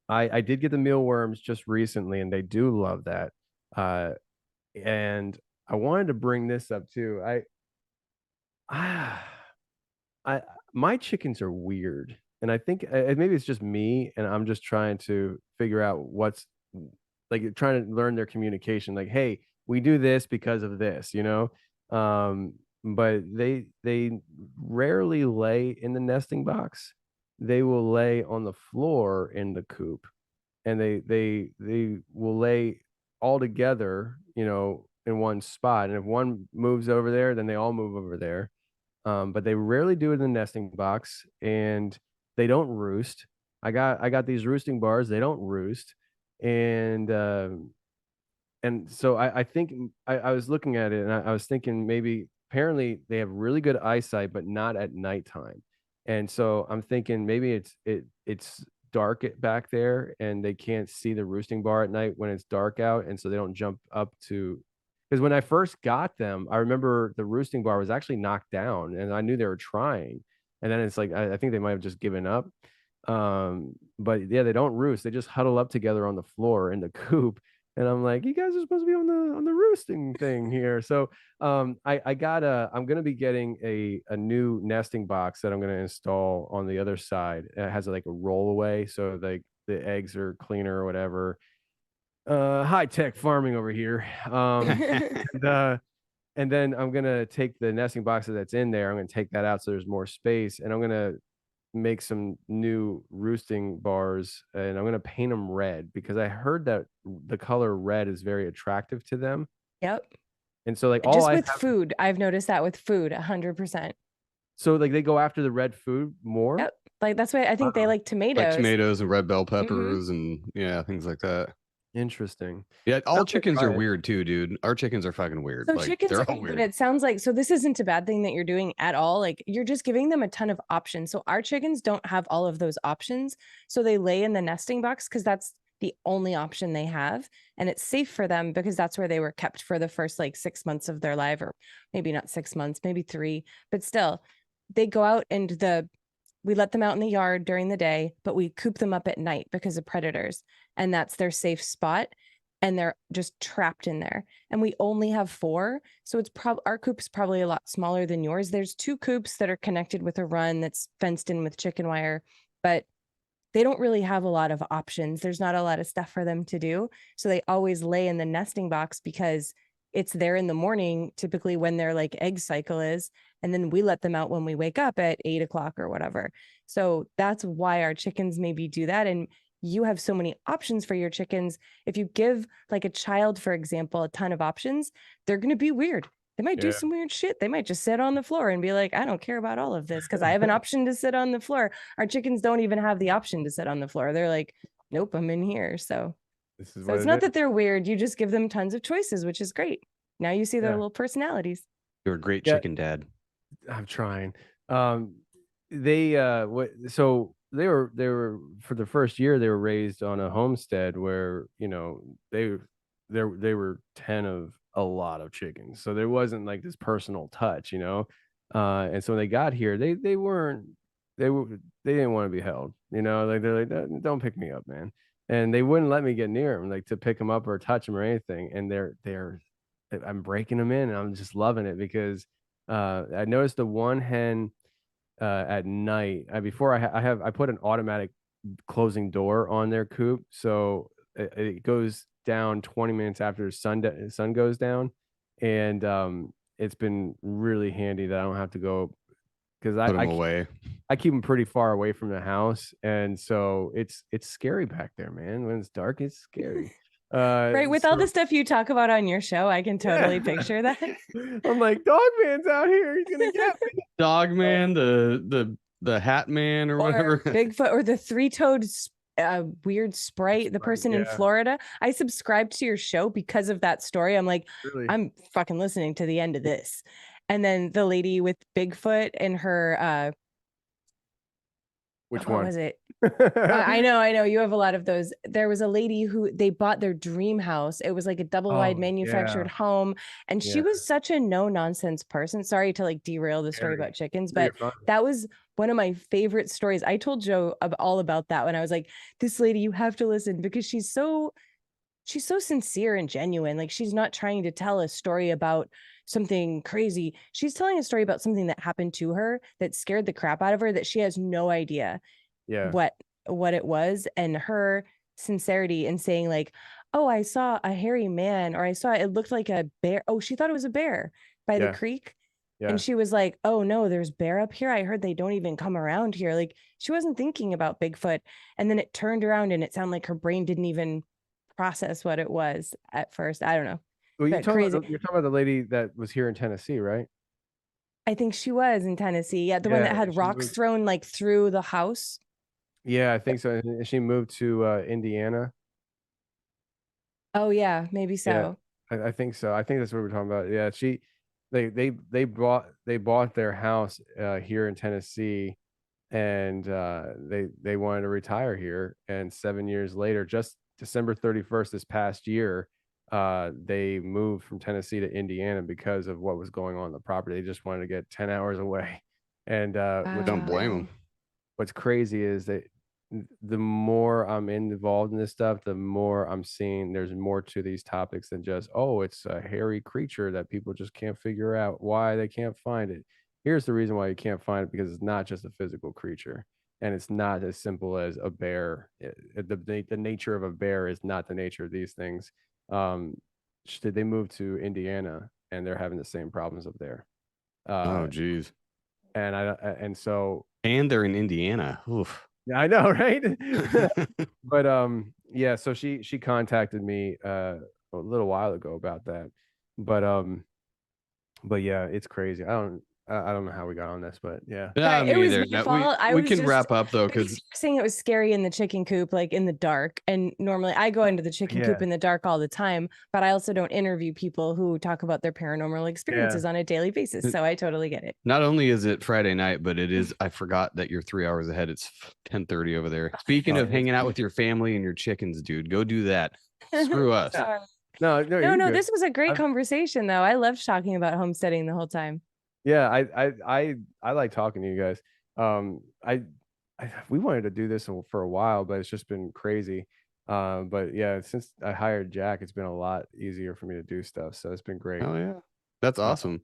I did get the mealworms just recently, and they do love that. Uh, and I wanted to bring this up too. I I my chickens are weird, and I think maybe it's just me, and I'm just trying to figure out what's like trying to learn their communication. Like, hey, we do this because of this, you know. But they rarely lay in the nesting box. They will lay on the floor in the coop, and they will lay all together, you know, in one spot. And if one moves over there, then they all move over there. But they rarely do it in the nesting box, and they don't roost. I got these roosting bars. They don't roost, and so I think I was looking at it, and I was thinking maybe apparently they have really good eyesight, but not at nighttime. And so I'm thinking maybe it's dark back there, and they can't see the roosting bar at night when it's dark out, and so they don't jump up to. Because when I first got them, I remember the roosting bar was actually knocked down, and I knew they were trying. And then it's like I think they might have just given up. But yeah, they don't roost. They just huddle up together on the floor in the coop. And I'm like, you guys are supposed to be on the roosting thing here. So I'm gonna be getting a new nesting box that I'm gonna install on the other side. It has like a rollaway, so like the eggs are cleaner or whatever. High tech farming over here. And then I'm gonna take the nesting boxes that's in there. I'm gonna take that out so there's more space, and I'm gonna make some new roosting bars, and I'm gonna paint them red because I heard that the color red is very attractive to them. Yep. And so like Just with food, I've noticed that with food, 100%. So like they go after the red food more. Yep. Like that's why I think they like tomatoes. Like tomatoes and red bell peppers and yeah, things like that. Interesting. Yeah, all chickens are weird too, dude. Our chickens are fucking weird. So like, chickens they're are all weird. weird. It sounds like, so this isn't a bad thing that you're doing at all. Like you're just giving them a ton of options. So our chickens don't have all of those options. So they lay in the nesting box because that's the only option they have. And it's safe for them because that's where they were kept for the first like 6 months of their life, or maybe not 6 months, maybe 3, but still they go out and we let them out in the yard during the day, but we coop them up at night because of predators. And that's their safe spot. And they're just trapped in there. And we only have 4. So it's our coop is probably a lot smaller than yours. There's 2 coops that are connected with a run that's fenced in with chicken wire, but they don't really have a lot of options. There's not a lot of stuff for them to do. So they always lay in the nesting box because it's there in the morning, typically when their like egg cycle is. And then we let them out when we wake up at 8 o'clock or whatever. So that's why our chickens maybe do that. And you have so many options for your chickens. If you give like a child, for example, a ton of options, they're going to be weird. They might do some weird shit. They might just sit on the floor and be like, I don't care about all of this because I have an option to sit on the floor. Our chickens don't even have the option to sit on the floor. They're like, nope, I'm in here. So it's not that they're weird. You just give them tons of choices, which is great. Now you see their little personalities. You're a great chicken dad. I'm trying. They were for the first year they were raised on a homestead where, you know, they were 10 of a lot of chickens, so there wasn't like this personal touch, you know. And so when they got here, they didn't want to be held, you know, like they're like, don't pick me up, man. And they wouldn't let me get near them, like to pick them up or touch them or anything. And I'm breaking them in, and I'm just loving it because I noticed the one hen at night. Before I put an automatic closing door on their coop, so it goes down 20 minutes after the sun goes down, and it's been really handy that I don't have to go because I keep them pretty far away from the house, and so it's scary back there, man. When it's dark, it's scary. Right, with all the stuff you talk about on your show, I can totally picture that. I'm like, Dog Man's out here, he's gonna get me. Dog Man, the Hat Man, or whatever. Bigfoot, or the 3-toed weird sprite, the person in Florida. I subscribed to your show because of that story. I'm like, really? I'm fucking listening to the end of this. And then the lady with Bigfoot and her Which What one? was it? I know. You have a lot of those. There was a lady who they bought their dream house. It was like a double wide Oh, manufactured yeah. home. And she Yeah. was such a no nonsense person. Sorry to like derail the story Very. about chickens, No, you're but fine. that was one of my favorite stories. I told Joe all about that when I was like, this lady, you have to listen because she's so sincere and genuine. Like she's not trying to tell a story about something crazy. She's telling a story about something that happened to her that scared the crap out of her that she has no idea Yeah. what it was. And her sincerity in saying like, oh, I saw a hairy man, or it looked like a bear. Oh, she thought it was a bear by the Yeah. creek. Yeah. And she was like, oh no, there's bear up here. I heard they don't even come around here. Like she wasn't thinking about Bigfoot. And then it turned around and it sounded like her brain didn't even process what it was at first. I don't know. Well, you're But talking crazy. about the lady that was here in Tennessee, right? I think she was in Tennessee. Yeah, the one that Yeah, had she rocks moved- thrown like through the house. Yeah, I think so. And she moved to Indiana. Oh yeah, maybe so. I think so. I think that's what we're talking about. Yeah, they bought their house here in Tennessee, and they wanted to retire here. And 7 years later, just December 31st this past year, they moved from Tennessee to Indiana because of what was going on in the property. They just wanted to get 10 hours away. And Don't blame them. what's crazy is that the more I'm involved in this stuff, the more I'm seeing there's more to these topics than just, oh, it's a hairy creature that people just can't figure out why they can't find it. Here's the reason why you can't find it, because it's not just a physical creature, and it's not as simple as a bear. The nature of a bear is not the nature of these things. They moved to Indiana and they're having the same problems up there. Oh, geez. And so And they're in Indiana. Oof. I know, right? But yeah, so she contacted me a little while ago about that. But yeah, it's crazy. I don't know how we got on this, but yeah. Yeah, Sorry, it me was either. my No, fault. I we was can just- wrap up though, Because because you were saying it was scary in the chicken coop, like in the dark. And normally I go into the chicken coop Yeah. in the dark all the time, but I also don't interview people who talk about their paranormal experiences on a daily basis. So I totally get it. not only is it Friday night, but it is, I forgot that you're 3 hours ahead. It's 10:30 over there. Speaking Oh, of hanging out with your family and your chickens, dude, go do that. Screw us. Sorry. No, No, you're good. this was a great I've- conversation though. I loved talking about homesteading the whole time. Yeah, I like talking to you guys. We wanted to do this for a while, but it's just been crazy. But yeah, since I hired Jack, it's been a lot easier for me to do stuff. So it's been great. Oh yeah, that's awesome.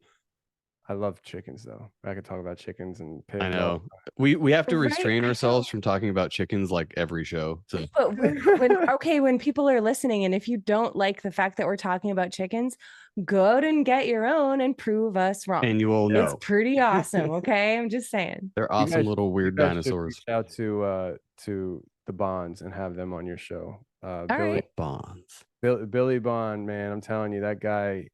I love chickens though. I could talk about chickens and pigs. I know. We have to Right, restrain I ourselves know. from talking about chickens like every show. So But when people are listening, and if you don't like the fact that we're talking about chickens, go out and get your own and prove us wrong. and you will It's know pretty awesome. Okay, I'm just saying. they're You awesome guys- little weird You guys should dinosaurs. reach out to the Bonds and have them on your show. All Billy right. Bonds. Billy Bond, man, I'm telling you, that guy,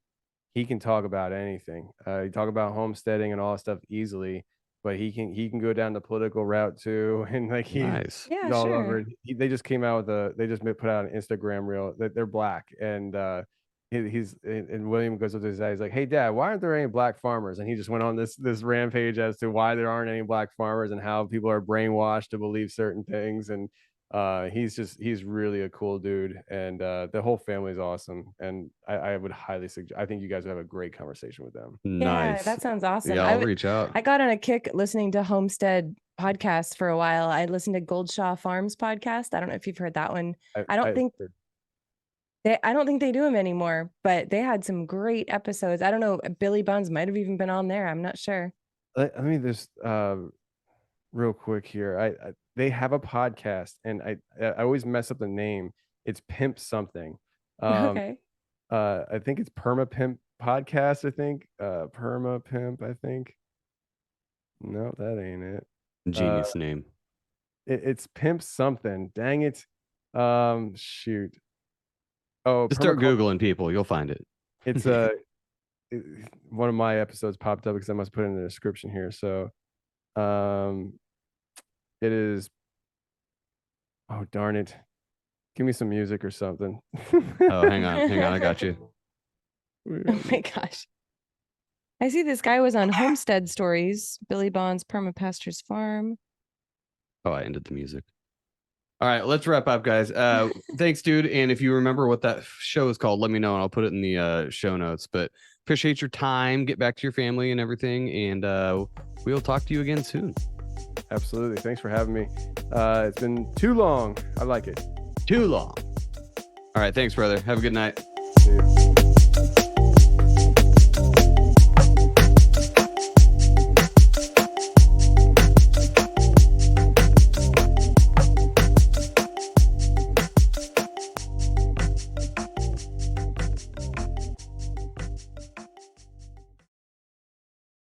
he can talk about anything. He talk about homesteading and all that stuff easily, but he can go down the political route too, and like he's Nice. Yeah, all sure. over it. They just came out with they just put out an Instagram reel that they're black, and William goes up to his dad. He's like, "Hey, Dad, why aren't there any black farmers?" And he just went on this rampage as to why there aren't any black farmers and how people are brainwashed to believe certain things. And he's really a cool dude, and the whole family is awesome. And I would highly suggest. I think you guys would have a great conversation with them. Yeah, Nice. that sounds awesome. Yeah, I'll reach out. I got on a kick listening to Homestead podcast for a while. I listened to Goldshaw Farms podcast. I don't know if you've heard that one. I don't think they do them anymore, but they had some great episodes. I don't know. Billy Bonds might have even been on there. I'm not sure. Let me just real quick here. They have a podcast, and I always mess up the name. It's Pimp something. Okay. I think it's Perma Pimp Podcast. I think Perma Pimp. I think. No, that ain't it. Genius name. It's Pimp something. Dang it. Shoot. Oh, Just start Permaculture. Googling people. You'll find it. It's one of my episodes popped up because I must put it in the description here. So, it is. Oh, darn it. Give me some music or something. Oh, hang on. I got you. Oh my gosh. I see this guy was on Homestead Stories, Billy Bonds Permapastures Farm. Oh, I ended the music. All right, let's wrap up, guys. Thanks, dude. And if you remember what that show is called, let me know and I'll put it in the show notes. But appreciate your time. Get back to your family and everything. And we'll talk to you again soon. Absolutely. Thanks for having me. It's been too long. I like it. Too long. All right. Thanks, brother. Have a good night. See you.